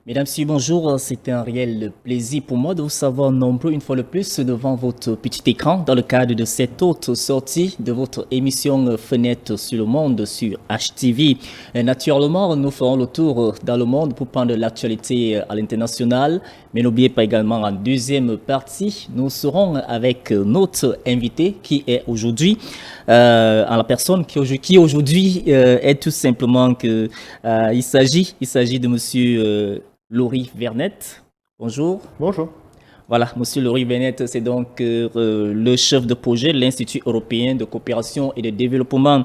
Mesdames, Messieurs, bonjour. C'est un réel plaisir pour moi de vous savoir nombreux une fois de plus devant votre petit écran dans le cadre de cette autre sortie de votre émission Fenêtre sur le monde sur HTV. Et naturellement, nous ferons le tour dans le monde pour prendre l'actualité à l'international. Mais n'oubliez pas également en deuxième partie, nous serons avec notre invité qui est aujourd'hui, en la personne qui aujourd'hui est tout simplement que il s'agit de Monsieur Laurie Vernet. Bonjour. Bonjour. Voilà, Monsieur Laurie Vernet, c'est donc le chef de projet de l'Institut européen de coopération et de développement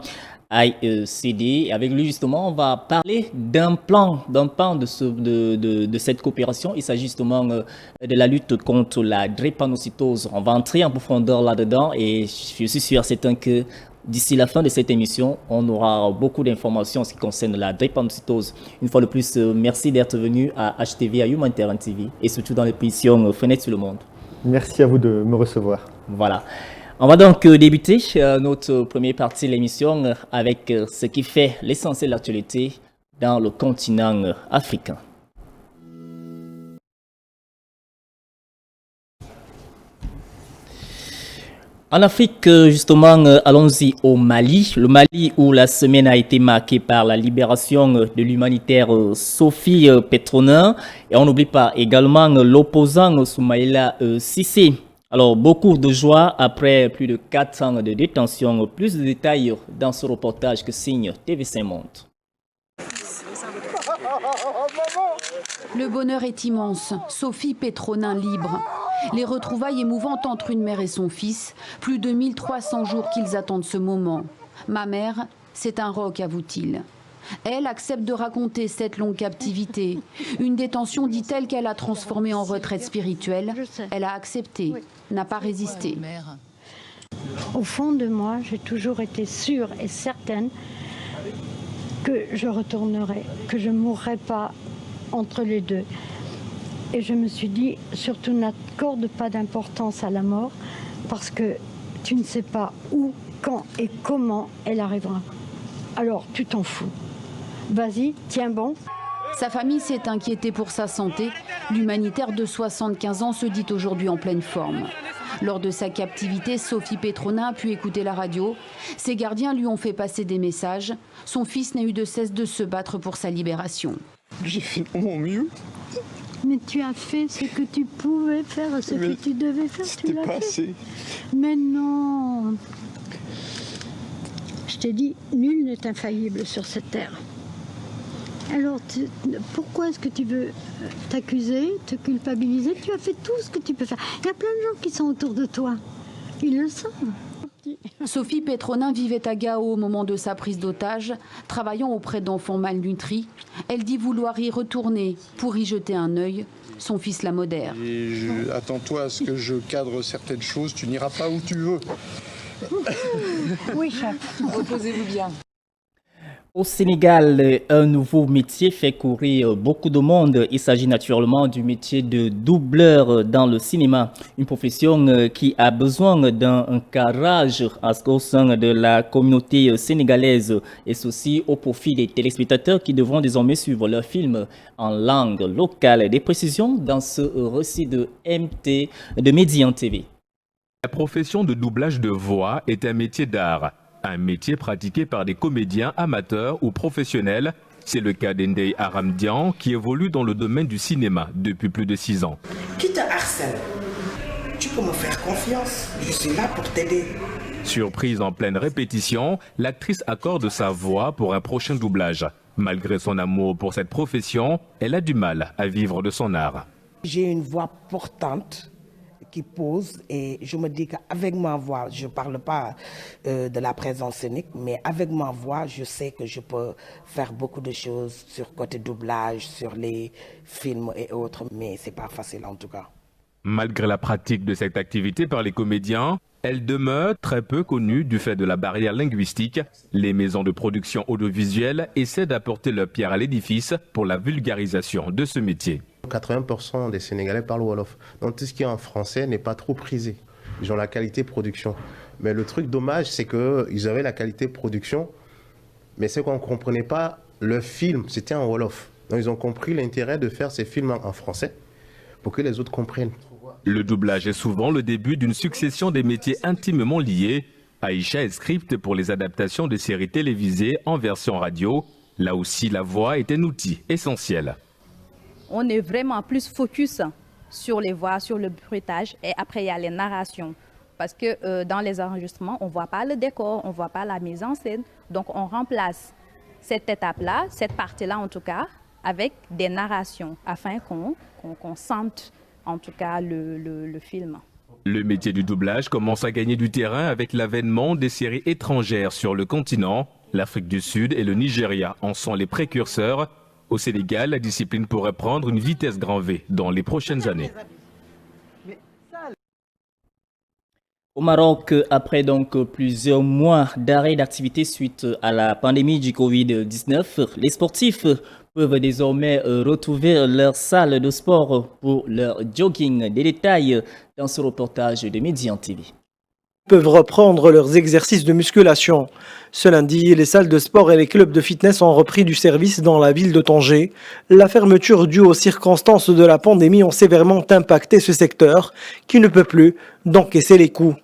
IECD. Avec lui, justement, on va parler d'un plan de cette coopération. Il s'agit justement de la lutte contre la drépanocytose. On va entrer en profondeur là-dedans et je suis sûr, certain que d'ici la fin de cette émission, on aura beaucoup d'informations en ce qui concerne la drépanocytose. Une fois de plus, merci d'être venu à HTV, à Humanitaire TV et surtout dans l'émission Fenêtre sur le monde. Merci à vous de me recevoir. Voilà. On va donc débuter notre première partie de l'émission avec ce qui fait l'essentiel de l'actualité dans le continent africain. En Afrique, justement, allons-y au Mali. Le Mali où la semaine a été marquée par la libération de l'humanitaire Sophie Petronin. Et on n'oublie pas également l'opposant Soumaïla Cissé. Alors, beaucoup de joie après plus de 4 ans de détention. Plus de détails dans ce reportage que signe TV5 Monde. Le bonheur est immense. Sophie Petronin libre. Les retrouvailles émouvantes entre une mère et son fils. Plus de 1300 jours qu'ils attendent ce moment. Ma mère, c'est un roc, avoue-t-il. Elle accepte de raconter cette longue captivité. Une détention, dit-elle, qu'elle a transformée en retraite spirituelle. Elle a accepté, n'a pas résisté. Au fond de moi, j'ai toujours été sûre et certaine que je retournerai, que je ne mourrai pas entre les deux. Et je me suis dit, surtout n'accorde pas d'importance à la mort, parce que tu ne sais pas où, quand et comment elle arrivera. Alors tu t'en fous. Vas-y, tiens bon. Sa famille s'est inquiétée pour sa santé. L'humanitaire de 75 ans se dit aujourd'hui en pleine forme. Lors de sa captivité, Sophie Petronin a pu écouter la radio. Ses gardiens lui ont fait passer des messages. Son fils n'a eu de cesse de se battre pour sa libération. J'ai fait de mon mieux. Mais tu as fait ce que tu pouvais faire, ce que tu devais faire, tu l'as fait. C'était pas assez. Mais non. Je t'ai dit, nul n'est infaillible sur cette terre. Alors, pourquoi est-ce que tu veux t'accuser, te culpabiliser? Tu as fait tout ce que tu peux faire. Il y a plein de gens qui sont autour de toi. Ils le savent. Sophie Petronin vivait à Gao au moment de sa prise d'otage, travaillant auprès d'enfants malnutris. Elle dit vouloir y retourner pour y jeter un œil. Son fils la modère. Attends-toi à ce que je cadre certaines choses. Tu n'iras pas où tu veux. Oui, chef. Reposez-vous bien. Au Sénégal, un nouveau métier fait courir beaucoup de monde. Il s'agit naturellement du métier de doubleur dans le cinéma. Une profession qui a besoin d'un carrage au sein de la communauté sénégalaise et ceci au profit des téléspectateurs qui devront désormais suivre leurs films en langue locale. Des précisions dans ce récit de MT de Médian TV. La profession de doublage de voix est un métier d'art. Un métier pratiqué par des comédiens amateurs ou professionnels. C'est le cas d'Endey Aramdian qui évolue dans le domaine du cinéma depuis plus de 6 ans. Qui te harcèle? Tu peux me faire confiance, je suis là pour t'aider. Surprise en pleine répétition, l'actrice accorde sa voix pour un prochain doublage. Malgré son amour pour cette profession, elle a du mal à vivre de son art. J'ai une voix portante qui pose et je me dis qu'avec ma voix, je ne parle pas de la présence scénique, mais avec ma voix, je sais que je peux faire beaucoup de choses sur côté doublage, sur les films et autres, mais ce n'est pas facile en tout cas. Malgré la pratique de cette activité par les comédiens, elle demeure très peu connue du fait de la barrière linguistique. Les maisons de production audiovisuelle essaient d'apporter leur pierre à l'édifice pour la vulgarisation de ce métier. 80% des Sénégalais parlent Wolof. Donc tout ce qui est en français n'est pas trop prisé. Ils ont la qualité de production. Mais le truc dommage, c'est qu'ils avaient la qualité de production, mais c'est qu'on ne comprenait pas le film, c'était en Wolof. Donc ils ont compris l'intérêt de faire ces films en français pour que les autres comprennent. Le doublage est souvent le début d'une succession des métiers intimement liés. Aïcha est script pour les adaptations de séries télévisées en version radio. Là aussi, la voix est un outil essentiel. On est vraiment plus focus sur les voix, sur le bruitage, et après il y a les narrations. Parce que dans les enregistrements, on ne voit pas le décor, on ne voit pas la mise en scène. Donc on remplace cette étape-là, cette partie-là en tout cas, avec des narrations, afin qu'on sente en tout cas le film. Le métier du doublage commence à gagner du terrain avec l'avènement des séries étrangères sur le continent. L'Afrique du Sud et le Nigeria en sont les précurseurs. Au Sénégal, la discipline pourrait prendre une vitesse grand V dans les prochaines années. Au Maroc, après donc plusieurs mois d'arrêt d'activité suite à la pandémie du Covid-19, les sportifs peuvent désormais retrouver leur salle de sport pour leur jogging. Des détails dans ce reportage de Médian TV. Peuvent reprendre leurs exercices de musculation. Ce lundi, les salles de sport et les clubs de fitness ont repris du service dans la ville de Tanger. La fermeture due aux circonstances de la pandémie ont sévèrement impacté ce secteur qui ne peut plus d'encaisser les coûts.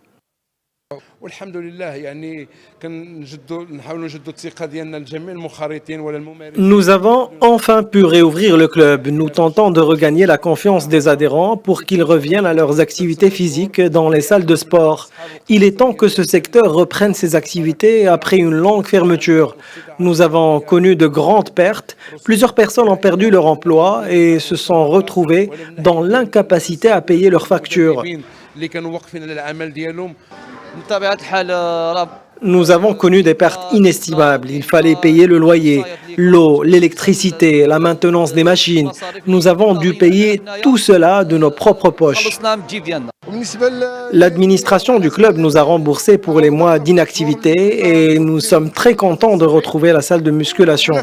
Nous avons enfin pu réouvrir le club. Nous tentons de regagner la confiance des adhérents pour qu'ils reviennent à leurs activités physiques dans les salles de sport. Il est temps que ce secteur reprenne ses activités après une longue fermeture. Nous avons connu de grandes pertes. Plusieurs personnes ont perdu leur emploi et se sont retrouvées dans l'incapacité à payer leurs factures. Nous avons connu des pertes inestimables. Il fallait payer le loyer, l'eau, l'électricité, la maintenance des machines. Nous avons dû payer tout cela de nos propres poches. L'administration du club nous a remboursé pour les mois d'inactivité et nous sommes très contents de retrouver la salle de musculation.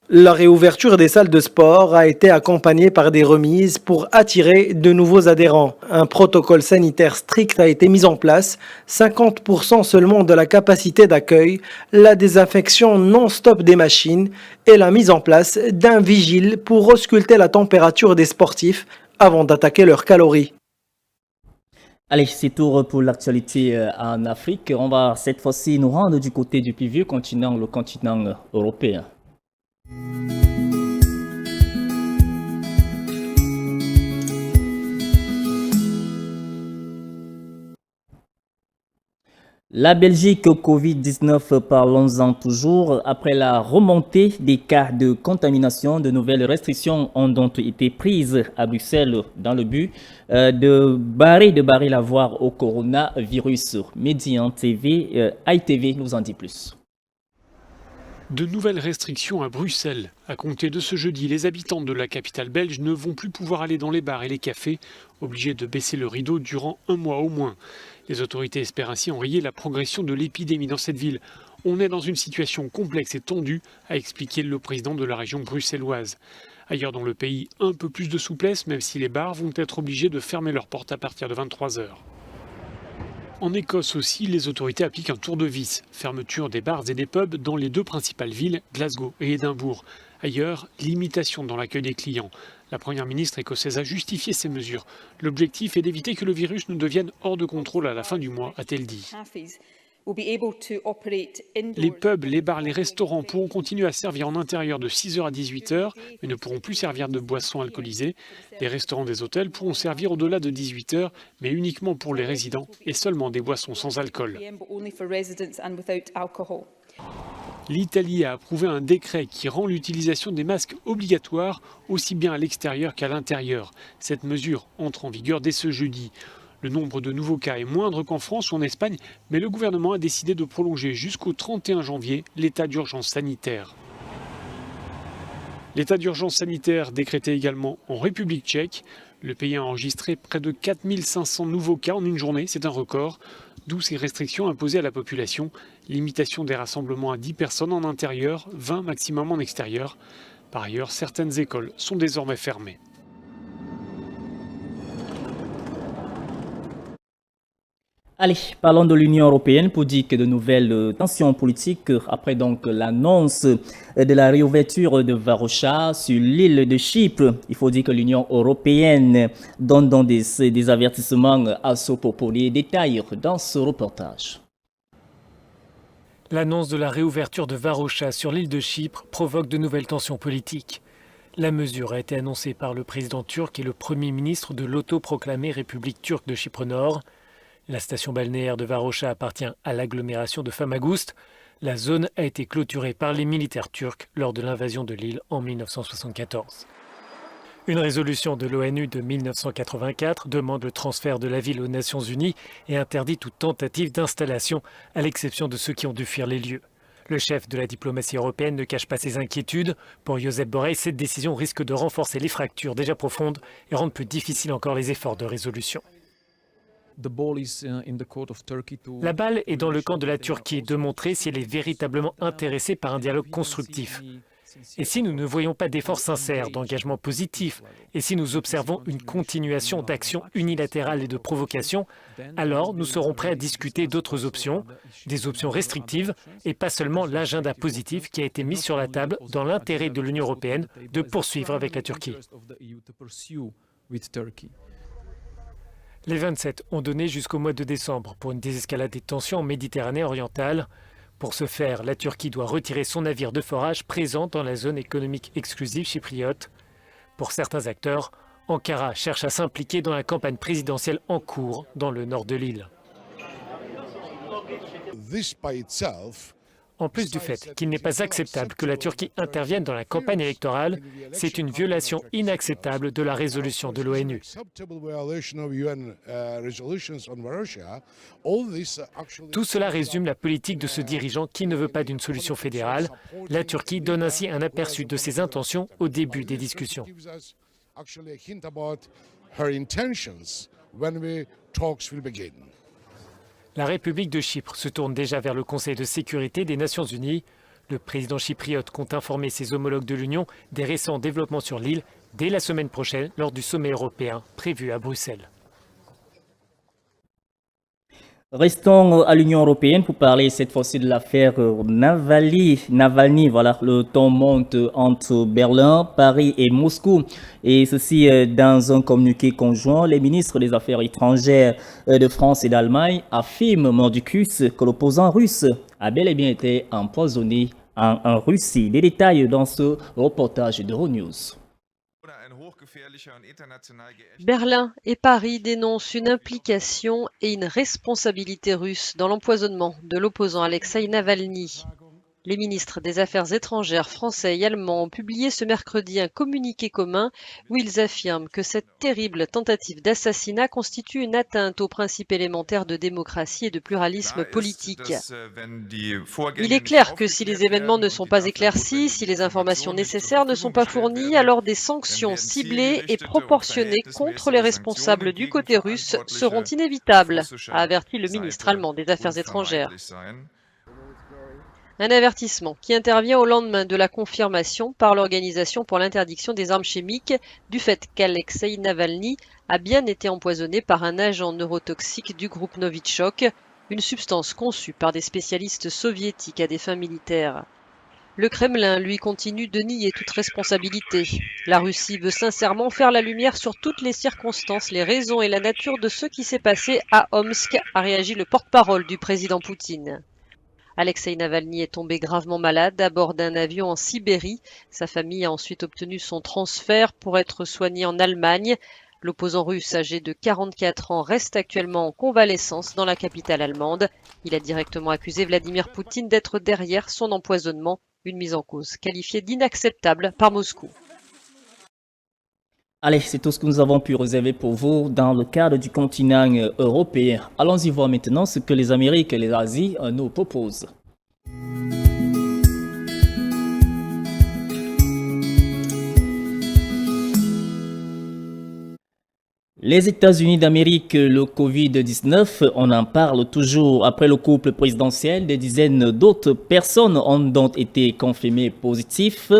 La réouverture des salles de sport a été accompagnée par des remises pour attirer de nouveaux adhérents. Un protocole sanitaire strict a été mis en place, 50% seulement de la capacité d'accueil, la désinfection non-stop des machines et la mise en place d'un vigile pour ausculter la température des sportifs avant d'attaquer leurs calories. Allez, c'est tout pour l'actualité en Afrique. On va cette fois-ci nous rendre du côté du plus vieux continent, le continent européen. La Belgique Covid-19, parlons-en toujours. Après la remontée des cas de contamination, de nouvelles restrictions ont donc été prises à Bruxelles dans le but de barrer la voie au coronavirus. Médian TV, ITV nous en dit plus. De nouvelles restrictions à Bruxelles. À compter de ce jeudi, les habitants de la capitale belge ne vont plus pouvoir aller dans les bars et les cafés, obligés de baisser le rideau durant un mois au moins. Les autorités espèrent ainsi enrayer la progression de l'épidémie dans cette ville. On est dans une situation complexe et tendue, a expliqué le président de la région bruxelloise. Ailleurs dans le pays, un peu plus de souplesse, même si les bars vont être obligés de fermer leurs portes à partir de 23 h. En Écosse aussi, les autorités appliquent un tour de vis. Fermeture des bars et des pubs dans les deux principales villes, Glasgow et Édimbourg. Ailleurs, limitation dans l'accueil des clients. La première ministre écossaise a justifié ces mesures. L'objectif est d'éviter que le virus ne devienne hors de contrôle à la fin du mois, a-t-elle dit. Les pubs, les bars, les restaurants pourront continuer à servir en intérieur de 6 h à 18 h, mais ne pourront plus servir de boissons alcoolisées. Les restaurants des hôtels pourront servir au-delà de 18 h, mais uniquement pour les résidents et seulement des boissons sans alcool. L'Italie a approuvé un décret qui rend l'utilisation des masques obligatoire aussi bien à l'extérieur qu'à l'intérieur. Cette mesure entre en vigueur dès ce jeudi. Le nombre de nouveaux cas est moindre qu'en France ou en Espagne, mais le gouvernement a décidé de prolonger jusqu'au 31 janvier l'état d'urgence sanitaire. L'état d'urgence sanitaire décrété également en République tchèque. Le pays a enregistré près de 4500 nouveaux cas en une journée, c'est un record. D'où ces restrictions imposées à la population. Limitation des rassemblements à 10 personnes en intérieur, 20 maximum en extérieur. Par ailleurs, certaines écoles sont désormais fermées. Allez, parlons de l'Union européenne pour dire que de nouvelles tensions politiques après donc l'annonce de la réouverture de Varosha sur l'île de Chypre. Il faut dire que l'Union européenne donne donc des avertissements à ce propos. Les détails dans ce reportage. L'annonce de la réouverture de Varosha sur l'île de Chypre provoque de nouvelles tensions politiques. La mesure a été annoncée par le président turc et le premier ministre de l'autoproclamée République turque de Chypre Nord. La station balnéaire de Varosha appartient à l'agglomération de Famagusta. La zone a été clôturée par les militaires turcs lors de l'invasion de l'île en 1974. Une résolution de l'ONU de 1984 demande le transfert de la ville aux Nations Unies et interdit toute tentative d'installation, à l'exception de ceux qui ont dû fuir les lieux. Le chef de la diplomatie européenne ne cache pas ses inquiétudes. Pour Josep Borrell, cette décision risque de renforcer les fractures déjà profondes et rendre plus difficiles encore les efforts de résolution. La balle est dans le camp de la Turquie de montrer si elle est véritablement intéressée par un dialogue constructif. Et si nous ne voyons pas d'efforts sincères, d'engagement positif, et si nous observons une continuation d'actions unilatérales et de provocations, alors nous serons prêts à discuter d'autres options, des options restrictives, et pas seulement l'agenda positif qui a été mis sur la table dans l'intérêt de l'Union européenne de poursuivre avec la Turquie. Les 27 ont donné jusqu'au mois de décembre pour une désescalade des tensions en Méditerranée orientale. Pour ce faire, la Turquie doit retirer son navire de forage présent dans la zone économique exclusive chypriote. Pour certains acteurs, Ankara cherche à s'impliquer dans la campagne présidentielle en cours dans le nord de l'île. En plus du fait qu'il n'est pas acceptable que la Turquie intervienne dans la campagne électorale, c'est une violation inacceptable de la résolution de l'ONU. Tout cela résume la politique de ce dirigeant qui ne veut pas d'une solution fédérale. La Turquie donne ainsi un aperçu de ses intentions au début des discussions. La République de Chypre se tourne déjà vers le Conseil de sécurité des Nations Unies. Le président chypriote compte informer ses homologues de l'Union des récents développements sur l'île dès la semaine prochaine lors du sommet européen prévu à Bruxelles. Restons à l'Union européenne pour parler cette fois-ci de l'affaire Navalny. Voilà, le ton monte entre Berlin, Paris et Moscou. Et ceci dans un communiqué conjoint. Les ministres des Affaires étrangères de France et d'Allemagne affirment mordicus que l'opposant russe a bel et bien été empoisonné en Russie. Des détails dans ce reportage d'Euronews. Berlin et Paris dénoncent une implication et une responsabilité russe dans l'empoisonnement de l'opposant Alexeï Navalny. Les ministres des Affaires étrangères français et allemands ont publié ce mercredi un communiqué commun où ils affirment que cette terrible tentative d'assassinat constitue une atteinte aux principes élémentaires de démocratie et de pluralisme politique. Il est clair que si les événements ne sont pas éclaircis, si les informations nécessaires ne sont pas fournies, alors des sanctions ciblées et proportionnées contre les responsables du côté russe seront inévitables, a averti le ministre allemand des Affaires étrangères. Un avertissement qui intervient au lendemain de la confirmation par l'Organisation pour l'interdiction des armes chimiques du fait qu'Alexeï Navalny a bien été empoisonné par un agent neurotoxique du groupe Novichok, une substance conçue par des spécialistes soviétiques à des fins militaires. Le Kremlin, lui, continue de nier toute responsabilité. La Russie veut sincèrement faire la lumière sur toutes les circonstances, les raisons et la nature de ce qui s'est passé à Omsk, a réagi le porte-parole du président Poutine. Alexeï Navalny est tombé gravement malade à bord d'un avion en Sibérie. Sa famille a ensuite obtenu son transfert pour être soigné en Allemagne. L'opposant russe âgé de 44 ans reste actuellement en convalescence dans la capitale allemande. Il a directement accusé Vladimir Poutine d'être derrière son empoisonnement, une mise en cause qualifiée d'inacceptable par Moscou. Allez, c'est tout ce que nous avons pu réserver pour vous dans le cadre du continent européen. Allons-y voir maintenant ce que les Amériques et les Asies nous proposent. Les États-Unis d'Amérique, le Covid-19, on en parle toujours. Après le couple présidentiel, des dizaines d'autres personnes ont donc été confirmées positives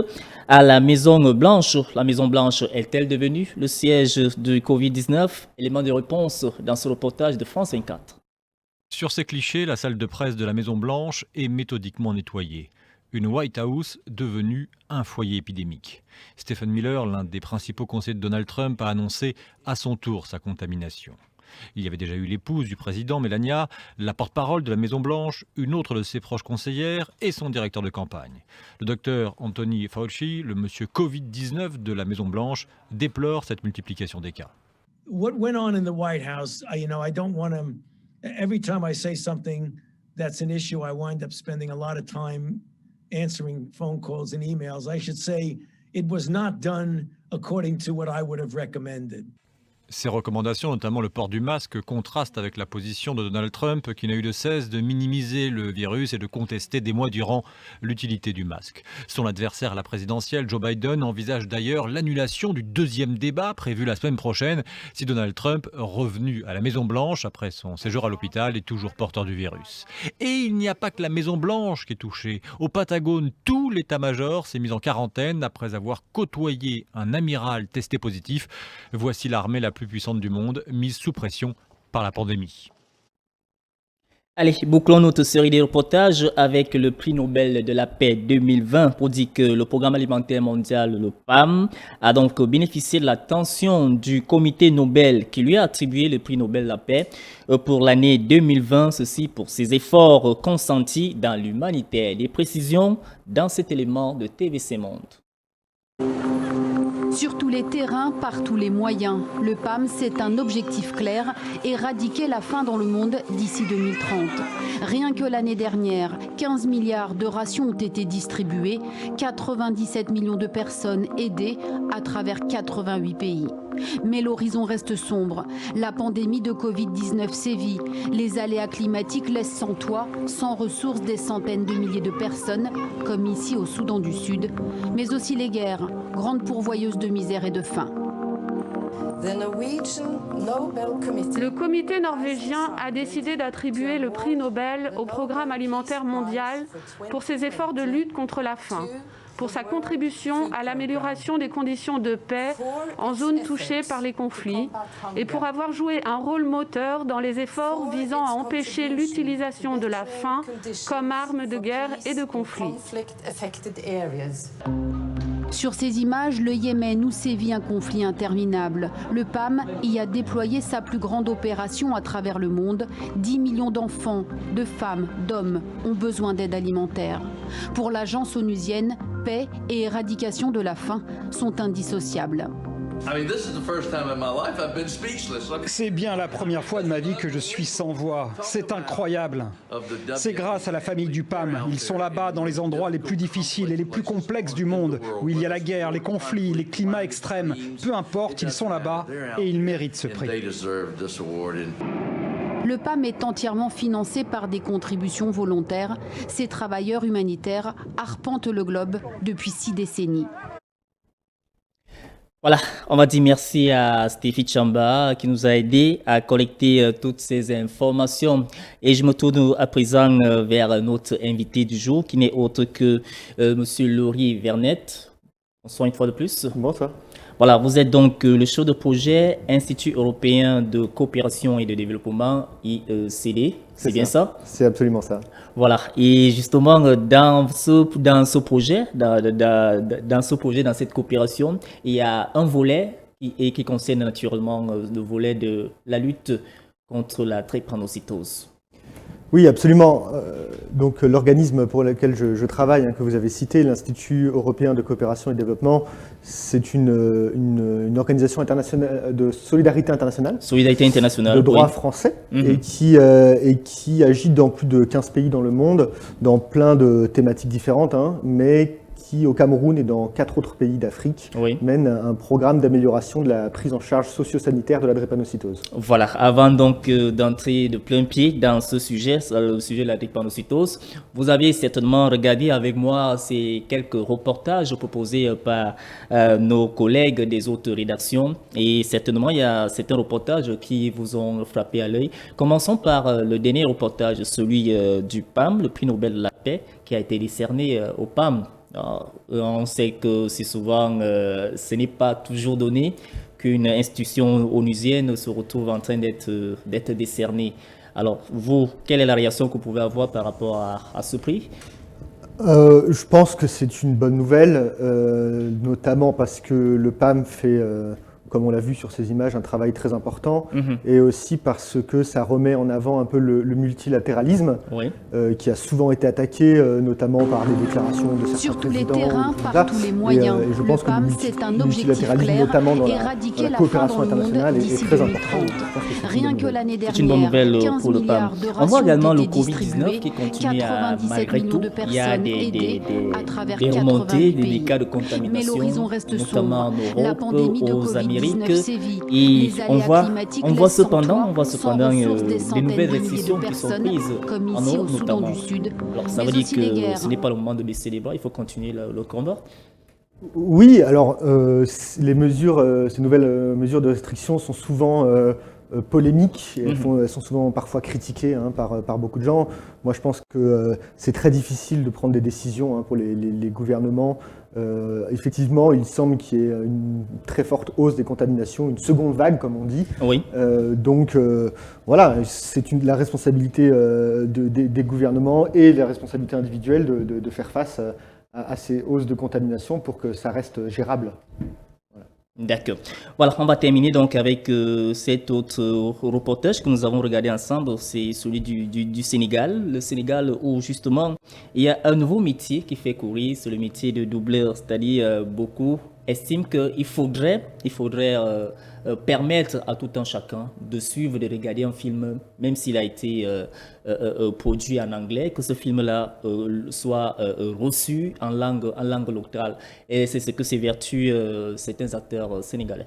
à la Maison-Blanche. La Maison-Blanche est-elle devenue le siège du Covid-19? Élément de réponse dans ce reportage de France 24. Sur ces clichés, la salle de presse de la Maison-Blanche est méthodiquement nettoyée. Une White House devenue un foyer épidémique. Stephen Miller, l'un des principaux conseillers de Donald Trump, a annoncé à son tour sa contamination. Il y avait déjà eu l'épouse du président, Melania, la porte-parole de la Maison-Blanche, une autre de ses proches conseillères et son directeur de campagne. Le docteur Anthony Fauci, le monsieur Covid-19 de la Maison-Blanche, déplore cette multiplication des cas. What went on in the White House, I don't want to... Every time I say something that's an issue, I wind up spending a lot of time answering phone calls and emails. I should say it was not done according to what I would have recommended. Ces recommandations, notamment le port du masque, contrastent avec la position de Donald Trump qui n'a eu de cesse de minimiser le virus et de contester des mois durant l'utilité du masque. Son adversaire à la présidentielle, Joe Biden, envisage d'ailleurs l'annulation du deuxième débat prévu la semaine prochaine si Donald Trump, revenu à la Maison-Blanche après son séjour à l'hôpital, est toujours porteur du virus. Et il n'y a pas que la Maison-Blanche qui est touchée. Au Patagone, tout l'état-major s'est mis en quarantaine après avoir côtoyé un amiral testé positif. Voici l'armée la plus puissante du monde, mise sous pression par la pandémie. Allez, bouclons notre série de reportages avec le prix Nobel de la paix 2020 pour dire que le programme alimentaire mondial, le PAM, a donc bénéficié de l'attention du comité Nobel qui lui a attribué le prix Nobel de la paix pour l'année 2020, ceci pour ses efforts consentis dans l'humanitaire. Des précisions dans cet élément de TVC Monde. Sur tous les terrains, par tous les moyens, le PAM, c'est un objectif clair, éradiquer la faim dans le monde d'ici 2030. Rien que l'année dernière, 15 milliards de rations ont été distribuées, 97 millions de personnes aidées à travers 88 pays. Mais l'horizon reste sombre. La pandémie de Covid-19 sévit. Les aléas climatiques laissent sans toit, sans ressources des centaines de milliers de personnes, comme ici au Soudan du Sud, mais aussi les guerres, grandes pourvoyeuses de misère et de faim. Le comité norvégien a décidé d'attribuer le prix Nobel au programme alimentaire mondial pour ses efforts de lutte contre la faim, pour sa contribution à l'amélioration des conditions de paix en zones touchées par les conflits et pour avoir joué un rôle moteur dans les efforts visant à empêcher l'utilisation de la faim comme arme de guerre et de conflit. Sur ces images, le Yémen où sévit un conflit interminable. Le PAM y a déployé sa plus grande opération à travers le monde. 10 millions d'enfants, de femmes, d'hommes ont besoin d'aide alimentaire. Pour l'agence onusienne, paix et éradication de la faim sont indissociables. C'est bien la première fois de ma vie que je suis sans voix. C'est incroyable. C'est grâce à la famille du PAM. Ils sont là-bas dans les endroits les plus difficiles et les plus complexes du monde, où il y a la guerre, les conflits, les climats extrêmes. Peu importe, ils sont là-bas et ils méritent ce prix. Le PAM est entièrement financé par des contributions volontaires. Ces travailleurs humanitaires arpentent le globe depuis 6 décennies. Voilà, on va dire merci à Stéphie Chamba qui nous a aidé à collecter toutes ces informations. Et je me tourne à présent vers notre invité du jour qui n'est autre que Monsieur Laurie Vernet. Bonsoir une fois de plus. Bonsoir. Voilà, vous êtes donc le chef de projet Institut européen de coopération et de développement, IECD. C'est bien ça? C'est absolument ça. Voilà, et justement dans ce projet, dans cette coopération, il y a un volet qui concerne naturellement le volet de la lutte contre la drépanocytose. Oui, absolument. Donc l'organisme pour lequel je travaille, que vous avez cité, l'Institut européen de coopération et de développement, c'est une organisation internationale de solidarité internationale. Solidarité internationale. De droit oui. français et qui agit dans plus de 15 pays dans le monde, dans plein de thématiques différentes, mais qui, au Cameroun et dans 4 autres pays d'Afrique, mène un programme d'amélioration de la prise en charge socio-sanitaire de la drépanocytose. Voilà, avant donc d'entrer de plein pied dans ce sujet, le sujet de la drépanocytose, vous avez certainement regardé avec moi ces quelques reportages proposés par nos collègues des autres rédactions, et certainement il y a certains reportages qui vous ont frappé à l'œil. Commençons par le dernier reportage, celui du PAM, le prix Nobel de la paix, qui a été décerné au PAM. On sait que c'est souvent, ce n'est pas toujours donné qu'une institution onusienne se retrouve en train d'être décernée. Alors, vous, quelle est la réaction que vous pouvez avoir par rapport à ce prix? Je pense que c'est une bonne nouvelle, notamment parce que le PAM fait, comme on l'a vu sur ces images, un travail très important, et aussi parce que ça remet en avant un peu le multilatéralisme, qui a souvent été attaqué, notamment par les déclarations de certains sur tous les présidents, terrains, par tous les moyens. Et je pense que c'est un objectif clair, notamment dans éradiquer la la coopération faim dans le internationale, monde est d'ici très 2030. important. Rien que l'année C'est une bonne dernière, nouvelle 15 pour le PAM. milliards de On voit rations également ont le été Covid-19 distribués, qui continue à, 97 malgré millions tout, de il y a personnes aidées à travers des 80 remontées pays. des cas de Mais contamination, l'horizon reste notamment sombre. en La Europe, pandémie de aux Amériques. Covid-19 sévit. Et Les on aléas voit climatiques cependant, sans ressources des des centaines nouvelles de milliers de restrictions qui sont personnes, prises comme en ici au Europe Soudan notamment. du Sud. Alors ça Mais veut dire aussi les que guerres. ce n'est pas le moment de baisser les bras, il faut continuer le combat. Oui, alors les mesures, ces nouvelles mesures de restriction sont souvent polémiques, et elles sont souvent parfois critiquées par beaucoup de gens. Moi je pense que c'est très difficile de prendre des décisions pour les gouvernements. Effectivement, il semble qu'il y ait une très forte hausse des contaminations, une seconde vague comme on dit. Oui. Donc voilà, c'est la responsabilité des gouvernements et la responsabilité individuelle de faire face à ces hausses de contamination pour que ça reste gérable. D'accord. Voilà, on va terminer donc avec cet autre reportage que nous avons regardé ensemble, c'est celui du Sénégal. Le Sénégal où justement il y a un nouveau métier qui fait courir, c'est le métier de doubleur, c'est-à-dire beaucoup estiment qu'il faudrait permettre à tout un chacun de suivre, de regarder un film, même s'il a été produit en anglais, que ce film-là soit reçu en langue locale. Et c'est ce que s'évertuent certains acteurs sénégalais.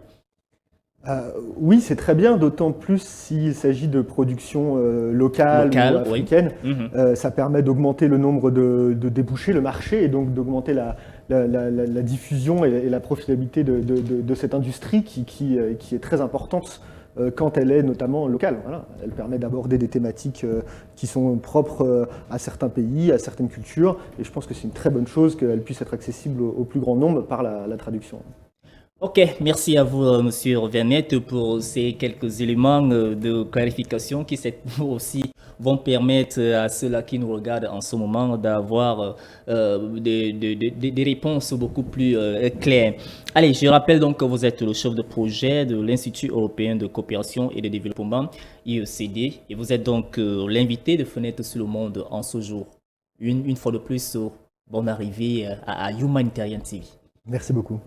Oui, c'est très bien, d'autant plus s'il s'agit de productions locales ou africaines. Oui. Ça permet d'augmenter le nombre de débouchés, le marché, et donc d'augmenter la diffusion et la profitabilité de cette industrie qui est très importante quand elle est notamment locale. Voilà. Elle permet d'aborder des thématiques qui sont propres à certains pays, à certaines cultures, et je pense que c'est une très bonne chose qu'elle puisse être accessible au plus grand nombre par la traduction. Ok, merci à vous, Monsieur Vernet, pour ces quelques éléments de clarification qui aussi vont permettre à ceux-là qui nous regardent en ce moment d'avoir des réponses beaucoup plus claires. Allez, je rappelle donc que vous êtes le chef de projet de l'Institut européen de coopération et de développement, IECD, et vous êtes donc l'invité de Fenêtre sur le monde en ce jour. Une fois de plus, bonne arrivée à Humanitarian TV. Merci beaucoup.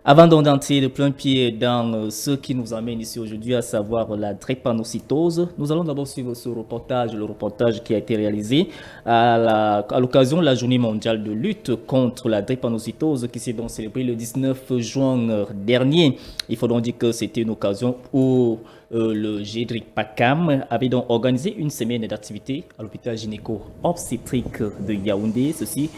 Avant d'entrer de plein pied dans ce qui nous amène ici aujourd'hui, à savoir la drépanocytose, nous allons d'abord suivre ce reportage, le reportage qui a été réalisé à l'occasion de la Journée mondiale de lutte contre la drépanocytose qui s'est donc célébrée le 19 juin dernier. Il faut donc dire que c'était une occasion où le GEDRIC-PACAM avait donc organisé une semaine d'activité à l'hôpital gynéco-obstétrique de Yaoundé, ceci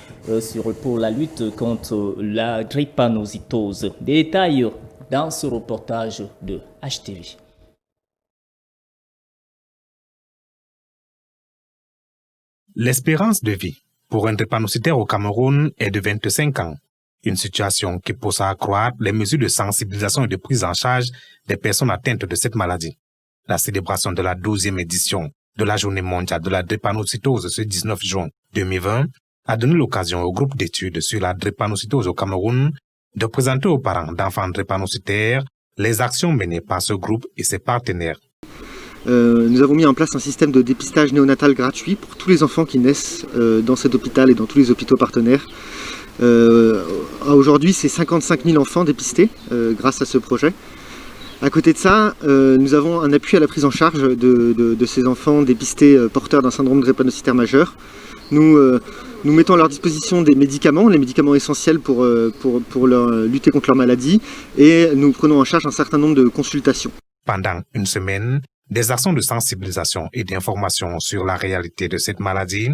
pour la lutte contre la drépanocytose. Des détails dans ce reportage de HTV. L'espérance de vie pour un drépanocytaire au Cameroun est de 25 ans. Une situation qui pousse à accroître les mesures de sensibilisation et de prise en charge des personnes atteintes de cette maladie. La célébration de la 12e édition de la Journée mondiale de la drépanocytose ce 19 juin 2020 a donné l'occasion au groupe d'études sur la drépanocytose au Cameroun de présenter aux parents d'enfants drépanocytaires les actions menées par ce groupe et ses partenaires. Nous avons mis en place un système de dépistage néonatal gratuit pour tous les enfants qui naissent dans cet hôpital et dans tous les hôpitaux partenaires. Aujourd'hui, c'est 55 000 enfants dépistés grâce à ce projet. À côté de ça, nous avons un appui à la prise en charge de ces enfants dépistés porteurs d'un syndrome drépanocytaire majeur. Nous mettons à leur disposition des médicaments, les médicaments essentiels pour lutter contre leur maladie, et nous prenons en charge un certain nombre de consultations. Pendant une semaine, des actions de sensibilisation et d'information sur la réalité de cette maladie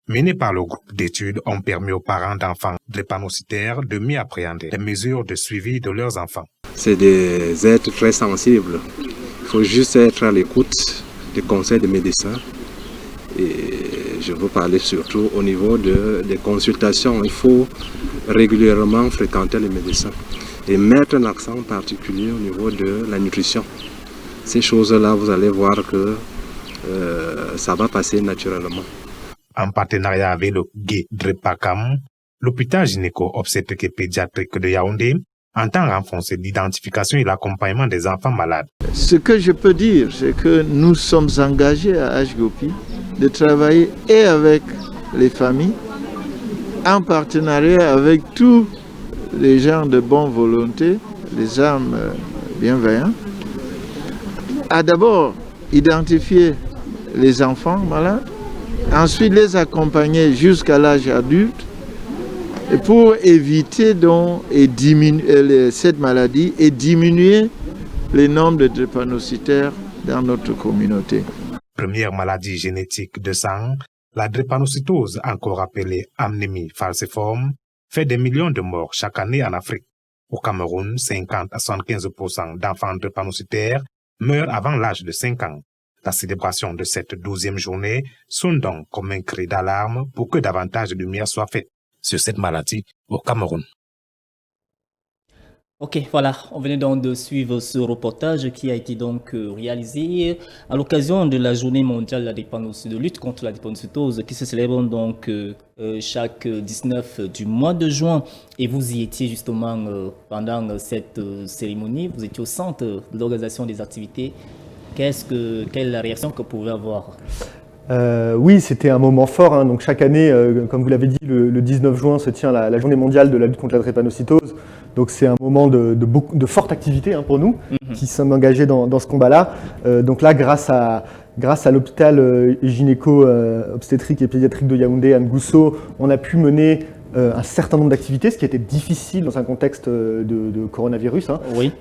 menées par le groupe d'études ont permis aux parents d'enfants drépanocytaires de mieux appréhender les mesures de suivi de leurs enfants. C'est des êtres très sensibles. Il faut juste être à l'écoute des conseils des médecins. Et je veux parler surtout au niveau des consultations. Il faut régulièrement fréquenter les médecins et mettre un accent particulier au niveau de la nutrition. Ces choses-là, vous allez voir que ça va passer naturellement. En partenariat avec le GEDREPACAM, l'hôpital gynéco-obstétrique et pédiatrique de Yaoundé entend renforcer l'identification et l'accompagnement des enfants malades. Ce que je peux dire, c'est que nous sommes engagés à HGOPI de travailler et avec les familles, en partenariat avec tous les gens de bonne volonté, les âmes bienveillantes, à d'abord identifier les enfants malades, ensuite les accompagner jusqu'à l'âge adulte, et pour éviter donc et diminuer cette maladie et diminuer le nombre de drépanocytaires dans notre communauté. Première maladie génétique de sang, la drépanocytose, encore appelée anémie falciforme, fait des millions de morts chaque année en Afrique. Au Cameroun, 50 à 75% d'enfants drépanocytaires meurent avant l'âge de 5 ans. La célébration de cette 12e journée sonne donc comme un cri d'alarme pour que davantage de lumière soit faite sur cette maladie au Cameroun. Ok, voilà, on venait donc de suivre ce reportage qui a été donc réalisé à l'occasion de la journée mondiale de lutte contre la drépanocytose qui se célèbre donc chaque 19 du mois de juin. Et vous y étiez justement pendant cette cérémonie, vous étiez au centre de l'organisation des activités. Quelle est la réaction que vous pouvez avoir? Oui, c'était un moment fort. Hein. Donc chaque année, comme vous l'avez dit, le 19 juin se tient la journée mondiale de la lutte contre la drépanocytose. Donc c'est un moment de forte activité hein, pour nous qui sommes engagés dans ce combat-là. Donc là, grâce à l'hôpital gynéco-obstétrique et pédiatrique de Yaoundé, Anne Gousso, on a pu mener un certain nombre d'activités, ce qui était difficile dans un contexte de coronavirus. Hein. Oui.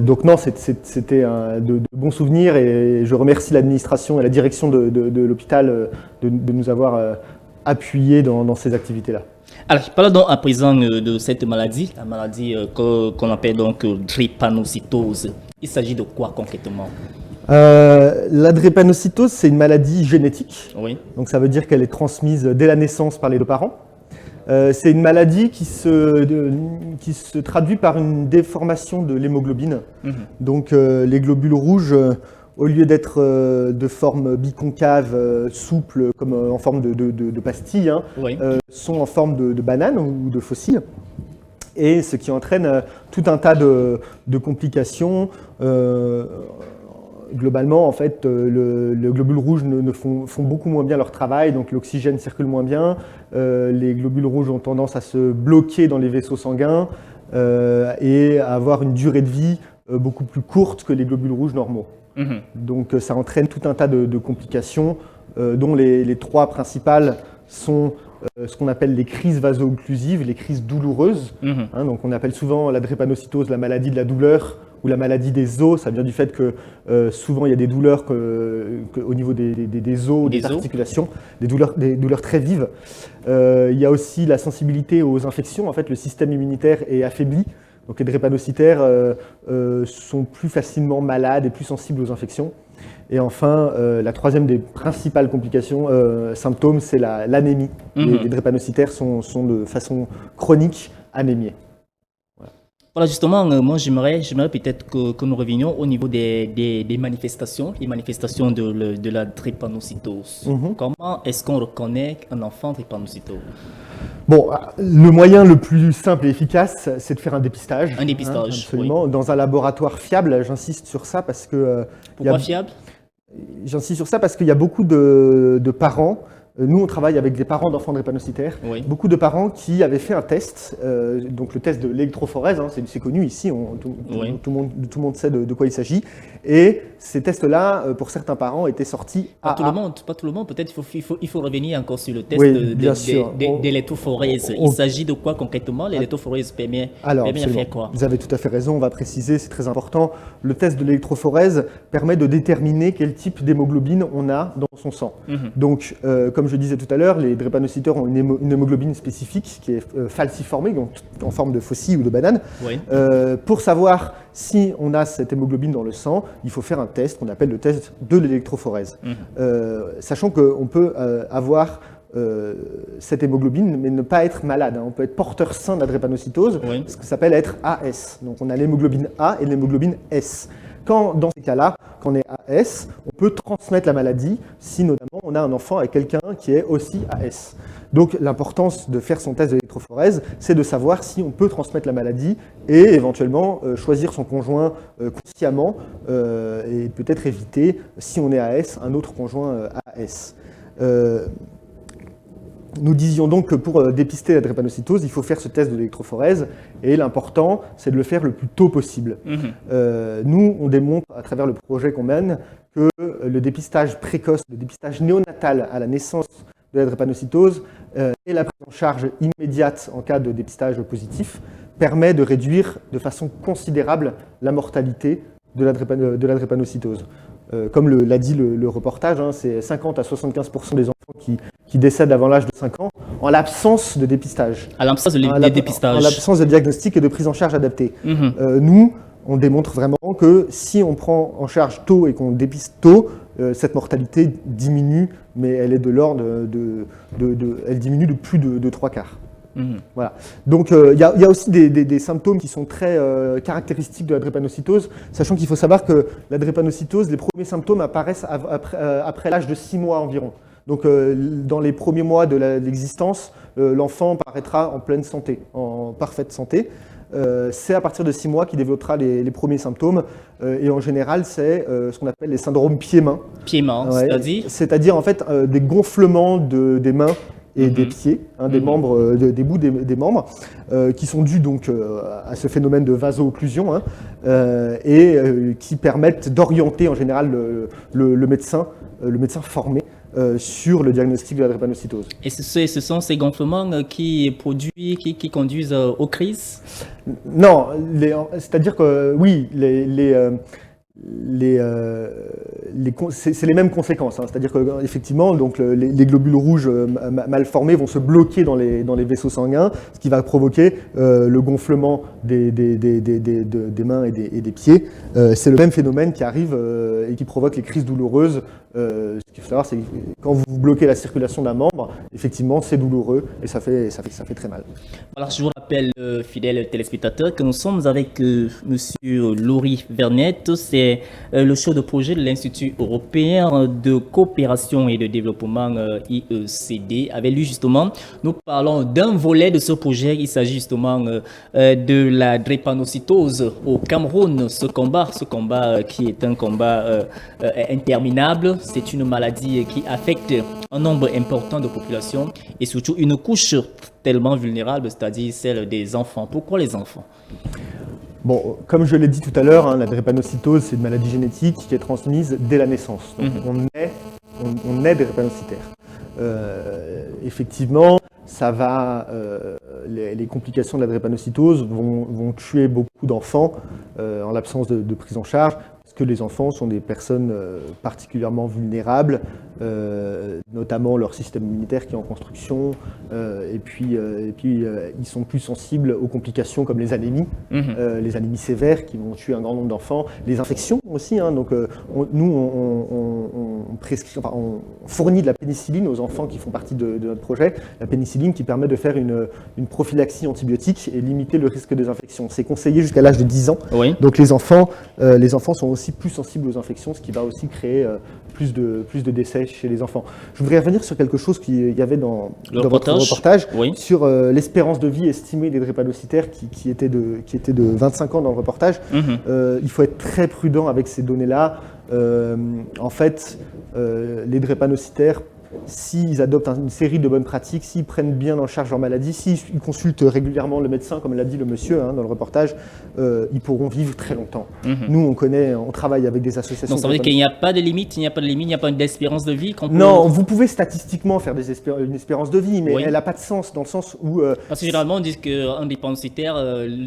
Donc non, c'était de bons souvenirs et je remercie l'administration et la direction de l'hôpital de nous avoir appuyés dans ces activités-là. Alors, parlons donc à présent de cette maladie, la maladie qu'on appelle donc drépanocytose. Il s'agit de quoi concrètement? La drépanocytose, c'est une maladie génétique. Oui. Donc ça veut dire qu'elle est transmise dès la naissance par les deux parents. C'est une maladie qui se traduit par une déformation de l'hémoglobine. Donc les globules rouges, au lieu d'être de forme biconcave, souple, comme en forme de pastille, hein, oui. Sont en forme de banane ou de fossile. Et ce qui entraîne tout un tas de complications. Globalement, en fait, le globule rouge font beaucoup moins bien leur travail, donc l'oxygène circule moins bien. Les globules rouges ont tendance à se bloquer dans les vaisseaux sanguins et à avoir une durée de vie beaucoup plus courte que les globules rouges normaux. Donc ça entraîne tout un tas de complications, dont les trois principales sont ce qu'on appelle les crises vaso-occlusives, les crises douloureuses. Hein, donc on appelle souvent la drépanocytose la maladie de la douleur ou la maladie des os. Ça vient du fait que souvent il y a des douleurs au niveau des os, des articulations, des douleurs très vives. Il y a aussi la sensibilité aux infections. En fait, le système immunitaire est affaibli. Donc les drépanocytaires sont plus facilement malades et plus sensibles aux infections. Et enfin, la troisième des principales complications, symptômes, c'est l'anémie. Les drépanocytaires sont de façon chronique anémiés. Voilà, justement, moi j'aimerais peut-être que nous revenions au niveau des manifestations, les manifestations de la drépanocytose. Comment est-ce qu'on reconnaît un enfant drépanocytose? Bon, le moyen le plus simple et efficace, c'est de faire un dépistage. Un dépistage, hein, absolument, oui. Dans un laboratoire fiable, j'insiste sur ça parce que... Pourquoi fiable? J'insiste sur ça parce qu'il y a beaucoup de parents. Nous, on travaille avec des parents d'enfants drépanocytaires. Oui. Beaucoup de parents qui avaient fait un test, donc le test de l'électrophorèse, hein, c'est connu ici, tout le monde sait de quoi il s'agit. Et ces tests-là, pour certains parents, étaient sortis Pas tout le monde, peut-être il faut revenir encore sur le test d'électrophorèse. Il s'agit de quoi concrètement? L'électrophorèse permet de faire quoi? Vous avez tout à fait raison, on va préciser, c'est très important. Le test de l'électrophorèse permet de déterminer quel type d'hémoglobine on a dans son sang. Donc, comme je disais tout à l'heure, les drépanocytaires ont une hémoglobine spécifique qui est falciformée, donc en forme de faucille ou de banane. Oui. Pour savoir si on a cette hémoglobine dans le sang, il faut faire un test qu'on appelle le test de l'électrophorèse. Sachant qu'on peut avoir cette hémoglobine, mais ne pas être malade. Hein. On peut être porteur sain de la drépanocytose, ce qui s'appelle être AS. Donc on a l'hémoglobine A et l'hémoglobine S. Dans ces cas-là, quand on est AS, on peut transmettre la maladie si notamment on a un enfant avec quelqu'un qui est aussi AS. Donc l'importance de faire son test d'électrophorèse, c'est de savoir si on peut transmettre la maladie et éventuellement choisir son conjoint consciemment et peut-être éviter, si on est AS, un autre conjoint AS. Nous disions donc que pour dépister la drépanocytose, il faut faire ce test de l'électrophorèse et l'important, c'est de le faire le plus tôt possible. Nous, on démontre à travers le projet qu'on mène que le dépistage précoce, le dépistage néonatal à la naissance de la drépanocytose et la prise en charge immédiate en cas de dépistage positif permet de réduire de façon considérable la mortalité de la drépanocytose. Comme l'a dit le reportage, c'est 50 à 75% des enfants qui décèdent avant l'âge de 5 ans en l'absence de dépistage. À l'absence de dépistage. En l'absence de diagnostic et de prise en charge adaptée. Nous, on démontre vraiment que si on prend en charge tôt et qu'on dépiste tôt, cette mortalité diminue, mais elle est de l'ordre elle diminue de plus de 3/4. Voilà. Donc il y a aussi des symptômes qui sont très caractéristiques de la drépanocytose, sachant qu'il faut savoir que la drépanocytose, les premiers symptômes apparaissent après l'âge de 6 mois environ. Donc dans les premiers mois de l'existence, l'enfant paraîtra en pleine santé, en parfaite santé. C'est à partir de 6 mois qu'il développera les premiers symptômes et en général c'est ce qu'on appelle les syndromes pieds-mains. Pieds-mains, c'est-à-dire ? C'est-à-dire en fait des gonflements des mains et des pieds, des membres, des bouts des membres, qui sont dus donc à ce phénomène de vaso-occlusion et qui permettent d'orienter en général le médecin formé sur le diagnostic de la drépanocytose. Et ce sont ces gonflements qui conduisent aux crises ? Non, c'est-à-dire que oui, c'est les mêmes conséquences, c'est-à-dire qu'effectivement les globules rouges mal formés vont se bloquer dans les vaisseaux sanguins, ce qui va provoquer le gonflement des mains et des pieds. C'est le même phénomène qui arrive et qui provoque les crises douloureuses. Ce qu'il faut savoir, c'est que quand vous bloquez la circulation d'un membre, effectivement, c'est douloureux et ça fait très mal. Alors, je vous rappelle, fidèles téléspectateurs, que nous sommes avec Monsieur Laurie Vernet. C'est le chef de projet de l'Institut européen de coopération et de développement IECD. Avec lui, justement, nous parlons d'un volet de ce projet. Il s'agit justement de la drépanocytose au Cameroun. Ce combat qui est un combat interminable. C'est une maladie qui affecte un nombre important de populations et surtout une couche tellement vulnérable, c'est-à-dire celle des enfants. Pourquoi les enfants ? Bon, comme je l'ai dit tout à l'heure, la drépanocytose, c'est une maladie génétique qui est transmise dès la naissance. Donc on est drépanocytaire. Effectivement, les complications de la drépanocytose vont tuer beaucoup d'enfants en l'absence de prise en charge, parce que les enfants sont des personnes particulièrement vulnérables, notamment leur système immunitaire qui est en construction, et puis ils sont plus sensibles aux complications comme les anémies sévères qui vont tuer un grand nombre d'enfants, les infections aussi. Donc on fournit de la pénicilline aux enfants qui font partie de notre projet, la pénicilline qui permet de faire une prophylaxie antibiotique et limiter le risque des infections. C'est conseillé jusqu'à l'âge de 10 ans. Oui. Donc les enfants sont aussi plus sensibles aux infections, ce qui va aussi créer plus de décès chez les enfants. Je voudrais revenir sur quelque chose qu'il y avait dans votre reportage, sur l'espérance de vie estimée des drépanocytaires qui était de 25 ans dans le reportage. Il faut être très prudent avec ces données-là. En fait, les drépanocytaires, s'ils adoptent une série de bonnes pratiques, s'ils prennent bien en charge leur maladie, s'ils consultent régulièrement le médecin, comme l'a dit le monsieur dans le reportage, ils pourront vivre très longtemps. Nous, on travaille avec des associations. Donc ça veut dire qu'il n'y a pas de limite, il n'y a pas d'espérance de vie Non, vous pouvez statistiquement faire une espérance de vie, mais elle n'a pas de sens, dans le sens où... Parce que généralement, on dit qu'un drépanocytaire,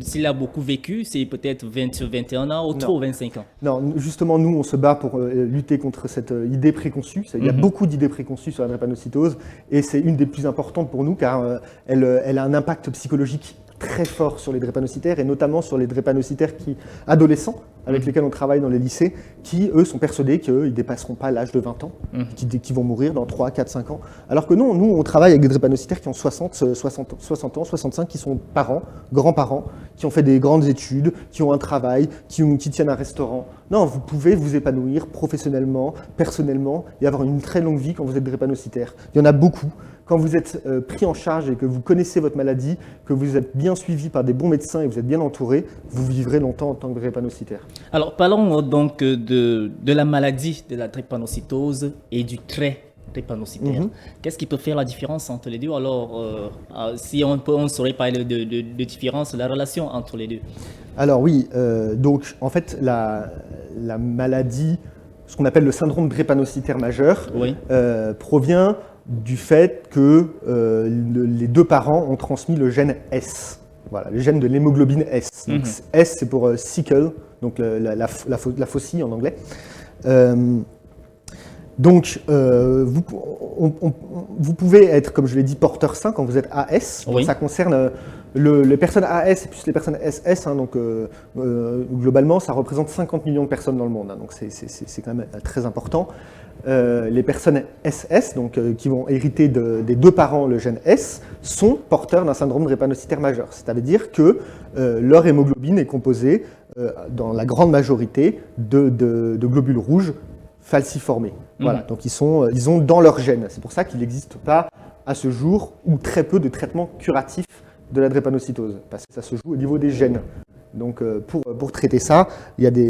s'il a beaucoup vécu, c'est peut-être 21 ans ou trop 25 ans. Non, justement, nous, on se bat pour lutter contre cette idée préconçue. Il y a beaucoup d'idées préconçues sur la drépanocytose et c'est une des plus importantes pour nous car elle a un impact psychologique très fort sur les drépanocytaires et notamment sur les drépanocytaires adolescents avec lesquels on travaille dans les lycées, qui, eux, sont persuadés qu'ils ne dépasseront pas l'âge de 20 ans, qui vont mourir dans 3, 4, 5 ans. Alors que non, nous, on travaille avec des drépanocytaires qui ont 60 ans, 65, qui sont parents, grands-parents, qui ont fait des grandes études, qui ont un travail, qui tiennent un restaurant. Non, vous pouvez vous épanouir professionnellement, personnellement, et avoir une très longue vie quand vous êtes drépanocytaire. Il y en a beaucoup. Quand vous êtes pris en charge et que vous connaissez votre maladie, que vous êtes bien suivi par des bons médecins et vous êtes bien entouré, vous vivrez longtemps en tant que drépanocytaire. Alors parlons donc de la maladie de la drépanocytose et du trait drépanocytaire. Qu'est-ce qui peut faire la différence entre les deux? Alors, si on saurait parler de différence, la relation entre les deux. Alors oui, donc en fait la maladie, ce qu'on appelle le syndrome drépanocytaire majeur, provient du fait que les deux parents ont transmis le gène S. Voilà, le gène de l'hémoglobine S. Donc, S, c'est pour sickle, donc la faucille en anglais. Donc, vous pouvez être, comme je l'ai dit, porteur sain quand vous êtes AS. Donc, ça concerne les personnes AS et plus les personnes SS. Donc, globalement, ça représente 50 millions de personnes dans le monde. Donc, c'est quand même très important. Les personnes SS, donc, qui vont hériter des deux parents le gène S, sont porteurs d'un syndrome drépanocytaire majeur. C'est-à-dire que leur hémoglobine est composée, dans la grande majorité, de globules rouges falciformés. Voilà, donc ils ont dans leur gène. C'est pour ça qu'il n'existe pas à ce jour ou très peu de traitements curatifs de la drépanocytose, parce que ça se joue au niveau des gènes. Donc pour traiter ça, il y a des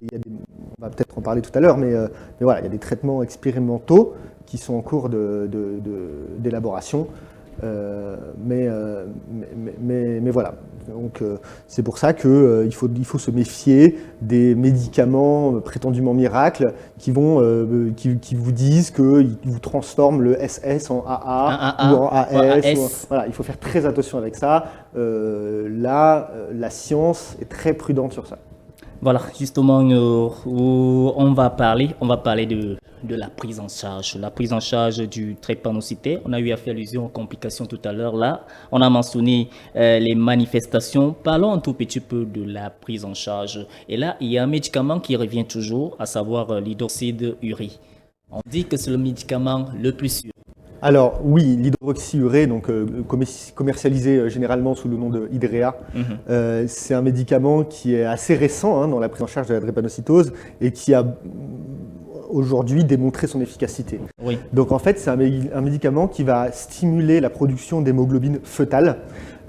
on va peut-être en parler tout à l'heure, mais voilà, il y a des traitements expérimentaux qui sont en cours d'élaboration. Mais voilà, donc c'est pour ça qu'il faut se méfier des médicaments prétendument miracles qui vous disent qu'ils vous transforment le SS en AA ou en AS. Voilà, il faut faire très attention avec ça. Là, la science est très prudente sur ça. Voilà, justement, on va parler de la prise en charge. La prise en charge du drépanocytaire. On a eu à faire allusion aux complications tout à l'heure là. On a mentionné les manifestations. Parlons un tout petit peu de la prise en charge. Et là, il y a un médicament qui revient toujours, à savoir l'hydroxyurée. On dit que c'est le médicament le plus sûr. Alors oui, l'hydroxyurée, donc commercialisé généralement sous le nom de Hydrea, c'est un médicament qui est assez récent dans la prise en charge de la drépanocytose et qui a aujourd'hui démontré son efficacité. Donc en fait, c'est un médicament qui va stimuler la production d'hémoglobine fœtale.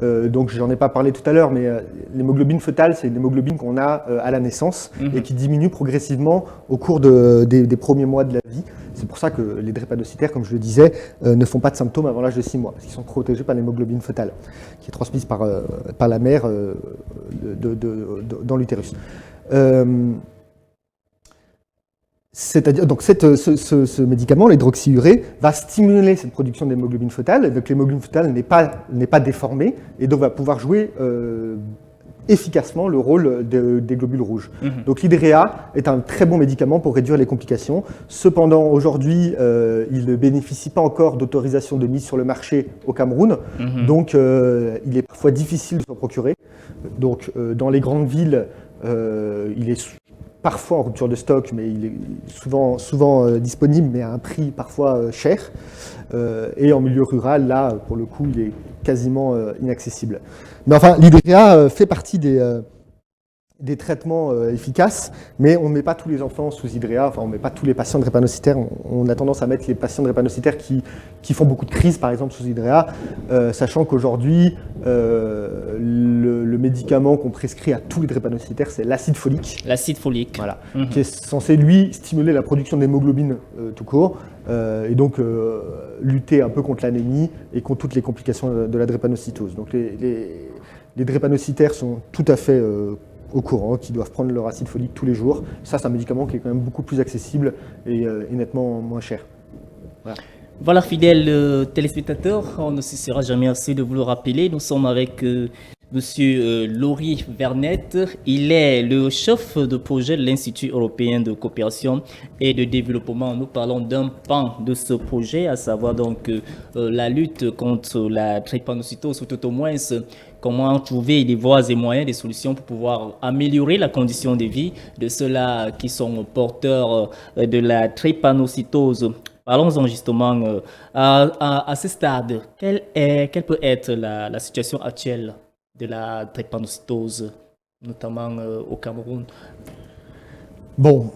Donc j'en ai pas parlé tout à l'heure, mais l'hémoglobine fœtale, c'est une hémoglobine qu'on a à la naissance et qui diminue progressivement au cours des premiers mois de la vie. C'est pour ça que les drépanocytaires, comme je le disais, ne font pas de symptômes avant l'âge de 6 mois, parce qu'ils sont protégés par l'hémoglobine fœtale, qui est transmise par la mère dans l'utérus. C'est-à-dire, donc ce médicament, l'hydroxyurée, va stimuler cette production d'hémoglobine fœtale. Donc l'hémoglobine fœtale n'est pas déformée et donc va pouvoir jouer efficacement le rôle des globules rouges. Donc l'Hydrea est un très bon médicament pour réduire les complications. Cependant, aujourd'hui, il ne bénéficie pas encore d'autorisation de mise sur le marché au Cameroun. Donc il est parfois difficile de s'en procurer. Donc dans les grandes villes, il est parfois en rupture de stock, mais il est souvent disponible, mais à un prix parfois cher. Et en milieu rural, là, pour le coup, il est quasiment inaccessible. Mais enfin, l'Hydrea fait partie des traitements efficaces, mais on ne met pas tous les enfants sous Hydrea, enfin on ne met pas tous les patients drépanocytaires. On a tendance à mettre les patients drépanocytaires qui font beaucoup de crises, par exemple, sous Hydrea, sachant qu'aujourd'hui, le médicament qu'on prescrit à tous les drépanocytaires, c'est l'acide folique. L'acide folique. Voilà, qui est censé, lui, stimuler la production d'hémoglobine tout court, et donc lutter un peu contre l'anémie et contre toutes les complications de la drépanocytose. Donc les drépanocytaires sont tout à fait au courant, qui doivent prendre leur acide folique tous les jours. Ça, c'est un médicament qui est quand même beaucoup plus accessible et nettement moins cher. Voilà, fidèles téléspectateurs, on ne cessera jamais assez de vous le rappeler. Nous sommes avec Monsieur Laurie Vernet, il est le chef de projet de l'Institut européen de coopération et de développement. Nous parlons d'un pan de ce projet, à savoir donc la lutte contre la drépanocytose, ou tout au moins comment trouver des voies et moyens, des solutions pour pouvoir améliorer la condition de vie de ceux-là qui sont porteurs de la drépanocytose. Parlons-en justement à ce stade. Quelle peut être la situation actuelle de la drépanocytose, notamment au Cameroun? Bon,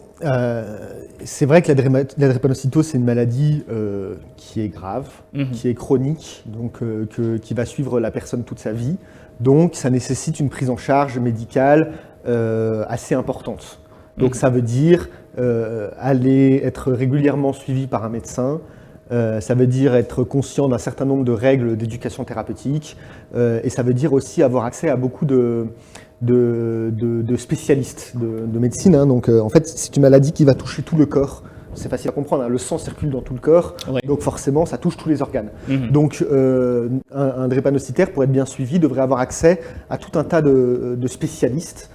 c'est vrai que la drépanocytose, c'est une maladie qui est grave, qui est chronique, donc qui va suivre la personne toute sa vie. Donc, ça nécessite une prise en charge médicale assez importante. Donc, ça veut dire aller être régulièrement suivi par un médecin. Ça veut dire être conscient d'un certain nombre de règles d'éducation thérapeutique et ça veut dire aussi avoir accès à beaucoup de spécialistes de médecine. Hein. Donc en fait, c'est une maladie qui va toucher tout le corps. C'est facile à comprendre, hein. Le sang circule dans tout le corps, donc forcément ça touche tous les organes. Donc un drépanocytaire, pour être bien suivi, devrait avoir accès à tout un tas de spécialistes.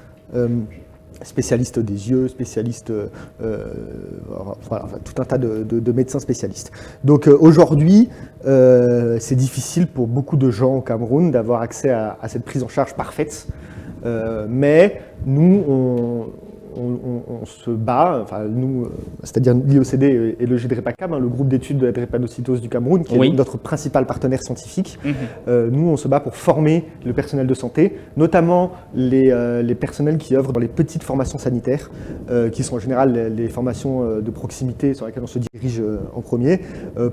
Spécialistes des yeux, spécialistes, voilà, enfin, tout un tas de médecins spécialistes. Donc aujourd'hui, c'est difficile pour beaucoup de gens au Cameroun d'avoir accès à cette prise en charge parfaite, mais nous, on se bat, enfin nous, c'est-à-dire l'IOCD et le GDREPACAM, hein, le groupe d'études de la drépanocytose du Cameroun, qui est notre principal partenaire scientifique. Nous, on se bat pour former le personnel de santé, notamment les personnels qui œuvrent dans les petites formations sanitaires, qui sont en général les formations de proximité sur lesquelles on se dirige en premier,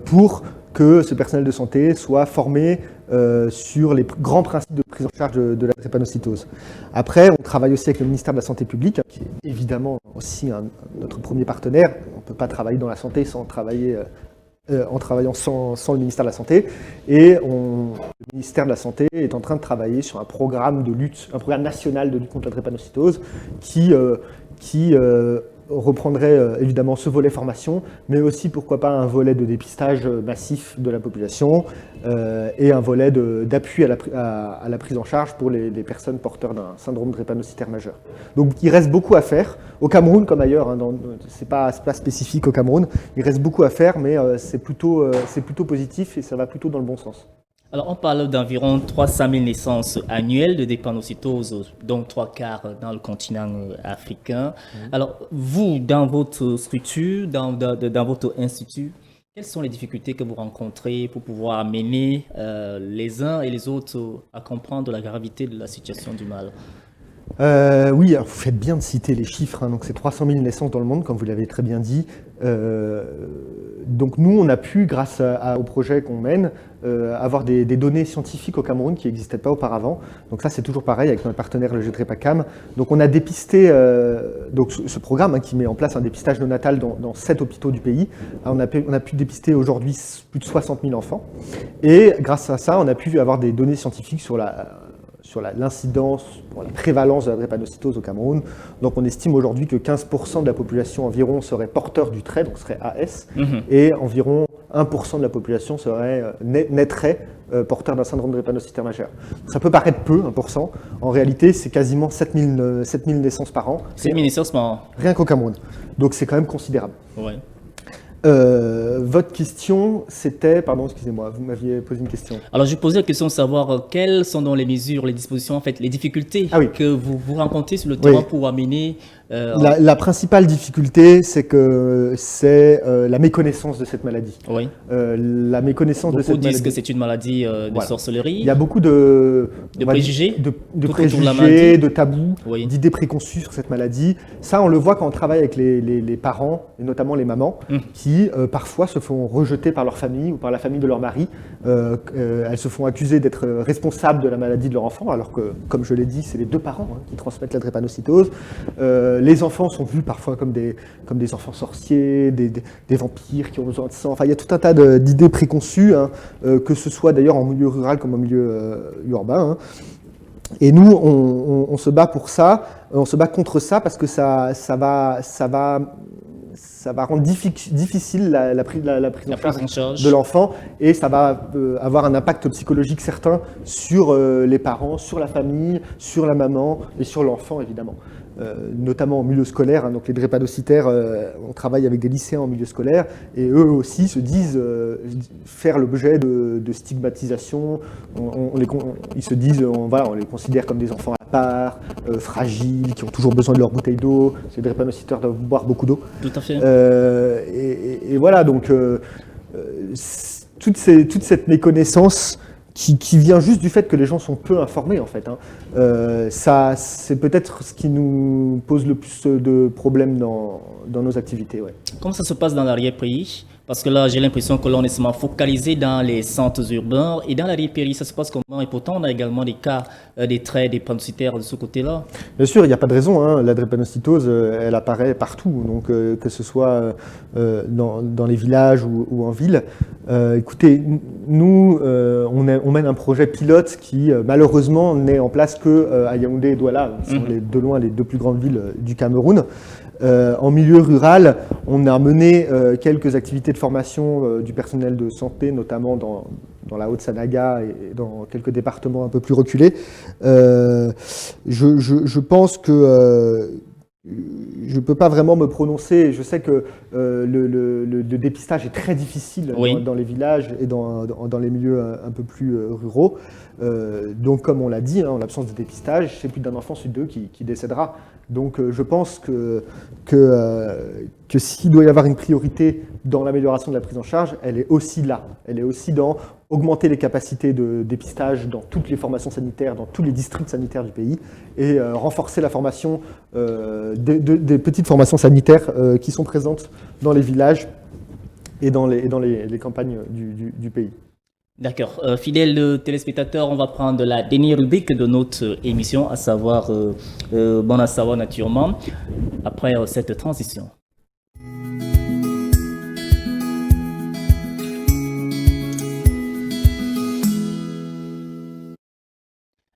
pour que ce personnel de santé soit formé sur les grands principes de prise en charge de la drépanocytose. Après, on travaille aussi avec le ministère de la Santé publique, hein, qui est évidemment aussi notre premier partenaire. On ne peut pas travailler dans la santé sans travailler en travaillant sans le ministère de la Santé. Et le ministère de la Santé est en train de travailler sur un programme de lutte, un programme national de lutte contre la drépanocytose qui reprendrait évidemment ce volet formation, mais aussi pourquoi pas un volet de dépistage massif de la population et un volet d'appui à la prise en charge pour les personnes porteurs d'un syndrome drépanocytaire majeur. Donc il reste beaucoup à faire, au Cameroun comme ailleurs, hein, c'est pas spécifique au Cameroun, il reste beaucoup à faire, mais c'est plutôt positif et ça va plutôt dans le bon sens. Alors, on parle d'environ 300 000 naissances annuelles de drépanocytose, dont 3/4 dans le continent africain. Alors, vous, dans votre structure, dans votre institut, quelles sont les difficultés que vous rencontrez pour pouvoir amener les uns et les autres à comprendre la gravité de la situation du mal? Oui, alors vous faites bien de citer les chiffres, hein, donc c'est 300 000 naissances dans le monde, comme vous l'avez très bien dit. Donc nous, on a pu, grâce au projet qu'on mène, avoir des données scientifiques au Cameroun qui n'existaient pas auparavant. Donc ça, c'est toujours pareil avec notre partenaire, le GDREPACAM. Donc on a dépisté, donc ce programme, hein, qui met en place un dépistage néonatal dans 7 hôpitaux du pays. On a pu dépister aujourd'hui plus de 60 000 enfants. Et grâce à ça, on a pu avoir des données scientifiques sur l'incidence, la prévalence de la drépanocytose au Cameroun. Donc on estime aujourd'hui que 15% de la population environ serait porteur du trait, donc serait AS, et environ 1% de la population naîtrait porteur d'un syndrome drépanocytaire majeur. Ça peut paraître peu, 1%. En réalité, c'est quasiment 7000 naissances par an. 7000 naissances par an. Rien qu'au Cameroun. Donc c'est quand même considérable. Ouais. Votre question, c'était... Pardon, excusez-moi, vous m'aviez posé une question. Alors, je posais la question de savoir quelles sont dans les mesures, les dispositions, en fait, les difficultés que vous rencontrez sur le terrain pour amener... La principale difficulté, c'est la méconnaissance de cette maladie. Oui. La méconnaissance de cette maladie. Beaucoup disent que c'est une maladie de sorcellerie. Il y a beaucoup de préjugés, de tabous, d'idées préconçues sur cette maladie. Ça, on le voit quand on travaille avec les parents, et notamment les mamans, qui parfois se font rejeter par leur famille ou par la famille de leur mari. Elles se font accuser d'être responsables de la maladie de leur enfant, alors que, comme je l'ai dit, c'est les deux parents qui transmettent la drépanocytose. Les enfants sont vus parfois comme des enfants sorciers, des vampires qui ont besoin de sang. Enfin, il y a tout un tas d'idées préconçues, hein, que ce soit d'ailleurs en milieu rural comme en milieu urbain. Hein. Et nous, on se bat pour ça, on se bat contre ça parce que ça va ça va rendre difficile la prise en charge de l'enfant, et ça va avoir un impact psychologique certain sur les parents, sur la famille, sur la maman et sur l'enfant évidemment. Notamment en milieu scolaire, hein, donc les drépanocytaires, on travaille avec des lycéens en milieu scolaire, et eux aussi se disent faire l'objet de stigmatisation. Ils se disent, on les considère comme des enfants à part, fragiles, qui ont toujours besoin de leur bouteille d'eau. Ces drépanocytaires doivent boire beaucoup d'eau. Tout à fait. Et voilà, donc toute cette méconnaissance qui vient juste du fait que les gens sont peu informés en fait. Ça, c'est peut-être ce qui nous pose le plus de problèmes dans nos activités. Ouais. Comment ça se passe dans l'arrière-pays? Parce que là, j'ai l'impression que l'on est seulement focalisé dans les centres urbains, et dans l'arrière-pays, ça se passe comment? Et pourtant, on a également des cas des traits des drépanocytaires de ce côté-là. Bien sûr, il n'y a pas de raison. Hein. La drépanocytose, elle apparaît partout, donc que ce soit dans les villages ou en ville. Écoutez, nous, on mène un projet pilote qui, malheureusement, n'est en place qu'à Yaoundé et Douala, qui sont de loin les deux plus grandes villes du Cameroun. En milieu rural, on a mené quelques activités de formation du personnel de santé, notamment dans la Haute-Sanaga et dans quelques départements un peu plus reculés. Je pense que je ne peux pas vraiment me prononcer. Je sais que le dépistage est très difficile dans les villages et dans les milieux un peu plus ruraux. Donc, comme on l'a dit, en l'absence de dépistage, c'est plus d'un enfant sur deux qui décédera. Donc, je pense que s'il doit y avoir une priorité dans l'amélioration de la prise en charge, elle est aussi là. Elle est aussi dans augmenter les capacités de dépistage dans toutes les formations sanitaires, dans tous les districts sanitaires du pays, et renforcer la formation des petites formations sanitaires qui sont présentes dans les villages et dans les campagnes du pays. D'accord. Fidèles téléspectateurs, on va prendre la dernière rubrique de notre émission, à savoir Bon à savoir naturellement, après cette transition.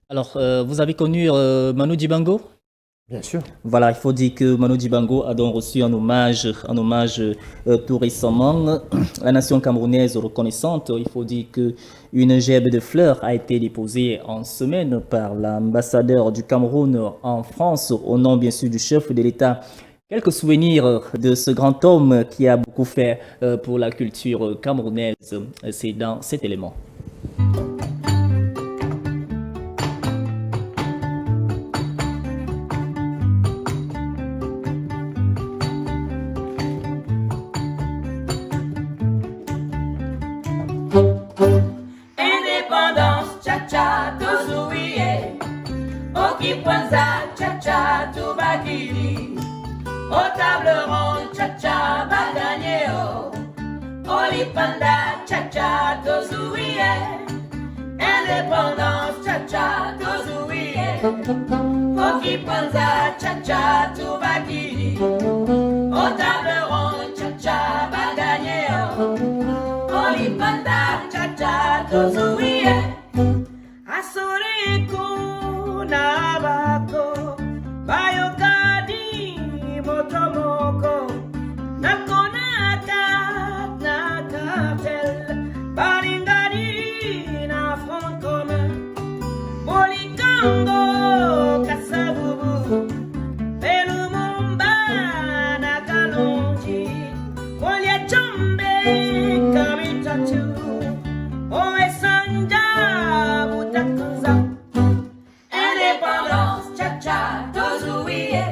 Alors, vous avez connu Manu Dibango? Bien sûr. Voilà, il faut dire que Manu Dibango a donc reçu un hommage tout récemment. La nation camerounaise reconnaissante, il faut dire qu'une gerbe de fleurs a été déposée en semaine par l'ambassadeur du Cameroun en France, au nom bien sûr du chef de l'État. Quelques souvenirs de ce grand homme qui a beaucoup fait pour la culture camerounaise, c'est dans cet élément. Indépendance, cha-cha, tozouye. Okipwanza, cha-cha, toubakili. Au table ronde, cha-cha, bagagnéo. Olipanda, cha-cha, tozouye. Indépendance, cha-cha, tozouye. Okipwanza, cha-cha, toubakili. Au table ronde, cha-cha, bagagnéo. Olipanda, cha-cha, tozouye. Asuriku na bako, bayokadi motomoko, nakonaka na cartel, baringadi na front commun, bolikango kasabubu, belumumba na kalonji, kolia chombe kamitatu. Indépendance, cha-cha, tozouye.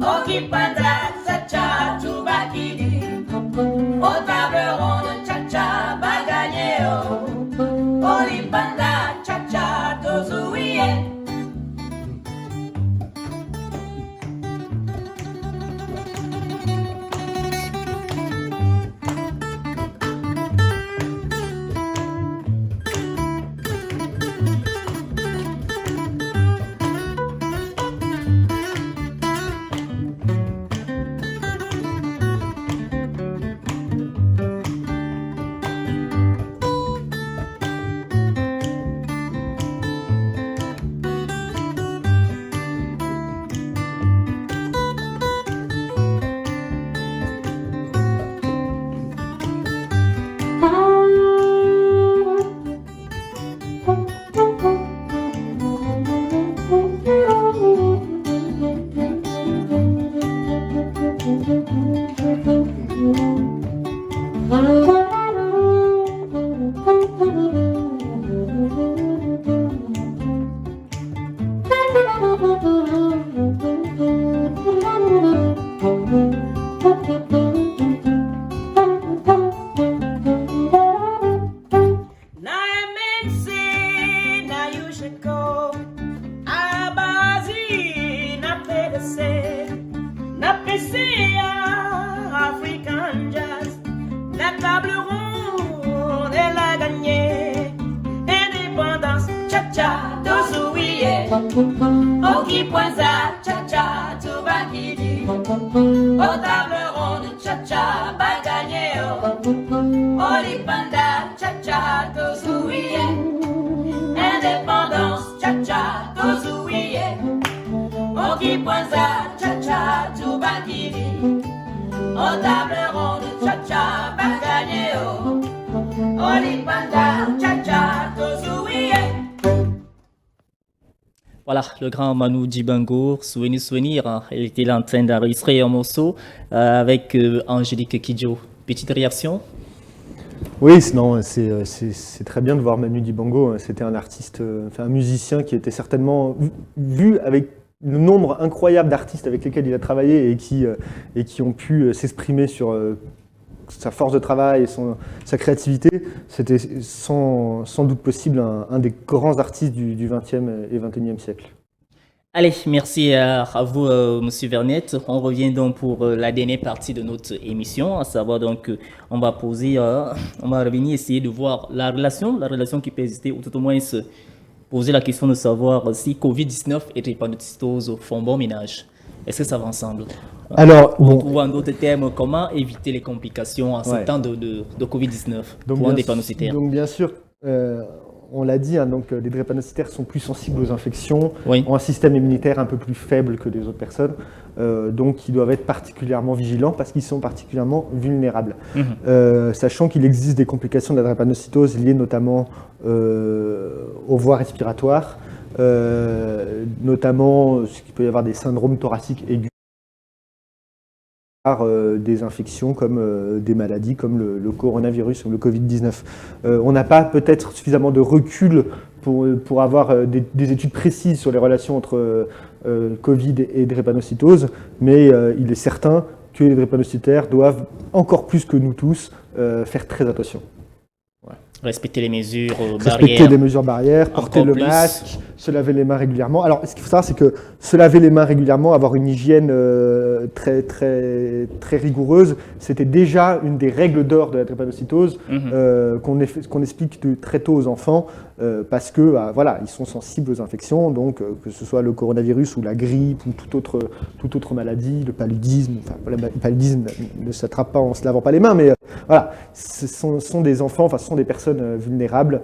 Okipanda, cha-cha, toubakidi. Au table ronde, cha-cha, bagagnéo. Olipanda, cha-cha, tozouye. Au qui poinza, cha-cha, tout va qui dit. Au table ronde, cha-cha, bagagneo. Au lipanda, cha-cha, tozouye. Indépendance, cha-cha, tozouye. Au qui poinza, cha-cha, tout va qui dit. Au table ronde, cha-cha, bagagneo. Au lipanda, cha-cha, tozouye. Voilà, le grand Manu Dibango, Souvenir, hein. Il était là en train d'enregistrer un morceau avec Angélique Kidjo. Petite réaction? Oui, c'est très bien de voir Manu Dibango. C'était un artiste, un musicien qui était certainement vu avec le nombre incroyable d'artistes avec lesquels il a travaillé et qui ont pu s'exprimer sur sa force de travail et sa créativité. C'était sans doute possible un des grands artistes du XXe et XXIe siècle. Allez, merci à vous, Monsieur Vernet. On revient donc pour la dernière partie de notre émission, à savoir donc, on va revenir essayer de voir la relation qui peut exister, ou tout au moins se poser la question de savoir si Covid-19 et drépanocytose font bon ménage. Est-ce que ça va ensemble? Alors, ou en d'autres termes, comment éviter les complications en ce temps de Covid-19 pour un drépanocytaire? Donc bien sûr, on l'a dit, hein, donc, les drépanocytaires sont plus sensibles aux infections, ont un système immunitaire un peu plus faible que les autres personnes, donc ils doivent être particulièrement vigilants parce qu'ils sont particulièrement vulnérables. Sachant qu'il existe des complications de la drépanocytose liées notamment aux voies respiratoires, notamment ce qu'il peut y avoir des syndromes thoraciques aigus, des infections comme des maladies comme le coronavirus ou le Covid-19. On n'a pas peut-être suffisamment de recul pour avoir des études précises sur les relations entre Covid et drépanocytose, mais il est certain que les drépanocytaires doivent, encore plus que nous tous, faire très attention. Respecter les mesures barrières, porter le masque, se laver les mains régulièrement. Alors, ce qu'il faut savoir, c'est que se laver les mains régulièrement, avoir une hygiène très rigoureuse, c'était déjà une des règles d'or de la drépanocytose qu'on explique très tôt aux enfants parce que voilà, ils sont sensibles aux infections, donc que ce soit le coronavirus ou la grippe ou toute autre maladie, le paludisme. Enfin, le paludisme ne s'attrape pas en se lavant pas les mains, mais voilà, ce sont des enfants, ce sont des personnes vulnérables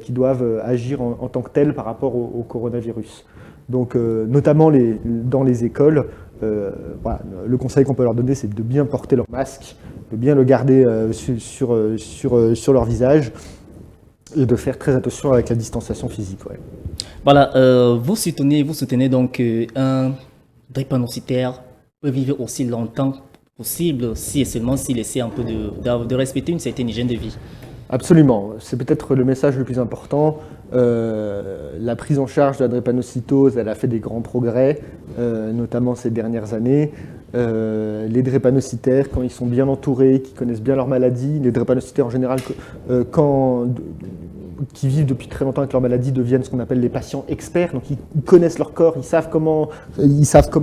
qui doivent agir en tant que telles par rapport au coronavirus. Donc, notamment dans les écoles, voilà, le conseil qu'on peut leur donner, c'est de bien porter leur masque, de bien le garder sur leur visage et de faire très attention avec la distanciation physique. Ouais. Voilà, vous soutenez donc un drépanocytaire peut vivre aussi longtemps possible si et seulement s'il essaie un peu de respecter une certaine hygiène de vie. Absolument, c'est peut-être le message le plus important. La prise en charge de la drépanocytose, elle a fait des grands progrès, notamment ces dernières années. Les drépanocytaires, quand ils sont bien entourés, qui connaissent bien leur maladie, les drépanocytaires en général, qui vivent depuis très longtemps avec leur maladie, deviennent ce qu'on appelle les patients experts. Donc ils connaissent leur corps, ils savent comment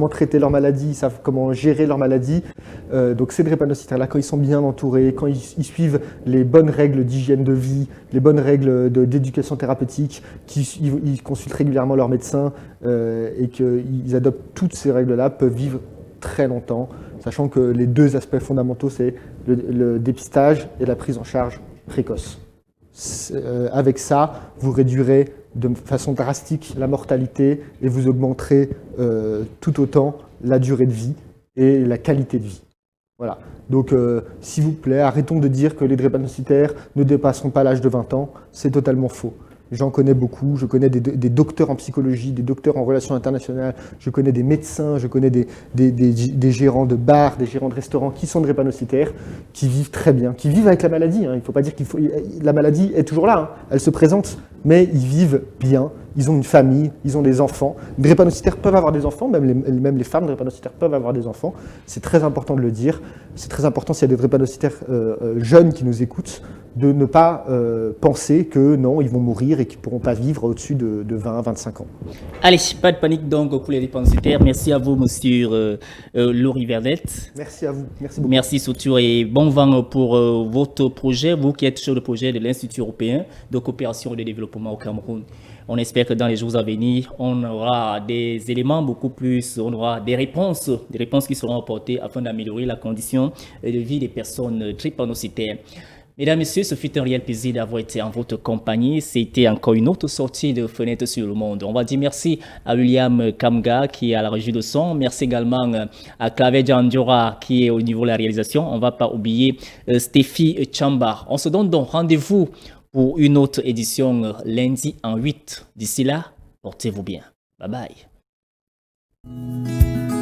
traiter leur maladie, ils savent comment gérer leur maladie. Donc ces drépanocytaires-là, quand ils sont bien entourés, quand ils suivent les bonnes règles d'hygiène de vie, les bonnes règles d'éducation thérapeutique, ils consultent régulièrement leur médecin et qu'ils adoptent toutes ces règles-là, peuvent vivre très longtemps, sachant que les deux aspects fondamentaux, c'est le dépistage et la prise en charge précoce. Avec ça, vous réduirez de façon drastique la mortalité et vous augmenterez tout autant la durée de vie et la qualité de vie. Voilà. Donc, s'il vous plaît, arrêtons de dire que les drépanocytaires ne dépasseront pas l'âge de 20 ans. C'est totalement faux. J'en connais beaucoup, je connais des docteurs en psychologie, des docteurs en relations internationales, je connais des médecins, je connais des gérants de bars, des gérants de restaurants qui sont drépanocytaires, qui vivent très bien, qui vivent avec la maladie. Hein. Il ne faut pas dire la maladie est toujours là, hein. Elle se présente, mais ils vivent bien, ils ont une famille, ils ont des enfants. Les drépanocytaires peuvent avoir des enfants, même les femmes drépanocytaires peuvent avoir des enfants. C'est très important de le dire. C'est très important s'il y a des drépanocytaires jeunes qui nous écoutent, de ne pas penser que non, ils vont mourir et qu'ils ne pourront pas vivre au-dessus de 20 à 25 ans. Allez, pas de panique donc pour les dépositaires. Merci à vous, monsieur Laurie Verdette. Merci à vous. Merci beaucoup. Merci surtout et bon vent pour votre projet, vous qui êtes sur le projet de l'Institut européen de coopération et de développement au Cameroun. On espère que dans les jours à venir, on aura des éléments beaucoup plus, on aura des réponses qui seront apportées afin d'améliorer la condition de vie des personnes drépanocytaires. Mesdames, Messieurs, ce fut un réel plaisir d'avoir été en votre compagnie. C'était encore une autre sortie de Fenêtre sur le Monde. On va dire merci à William Kamga qui est à la régie de son. Merci également à Clave Djandjora qui est au niveau de la réalisation. On ne va pas oublier Stéphie Chamba. On se donne donc rendez-vous pour une autre édition lundi en 8. D'ici là, portez-vous bien. Bye bye.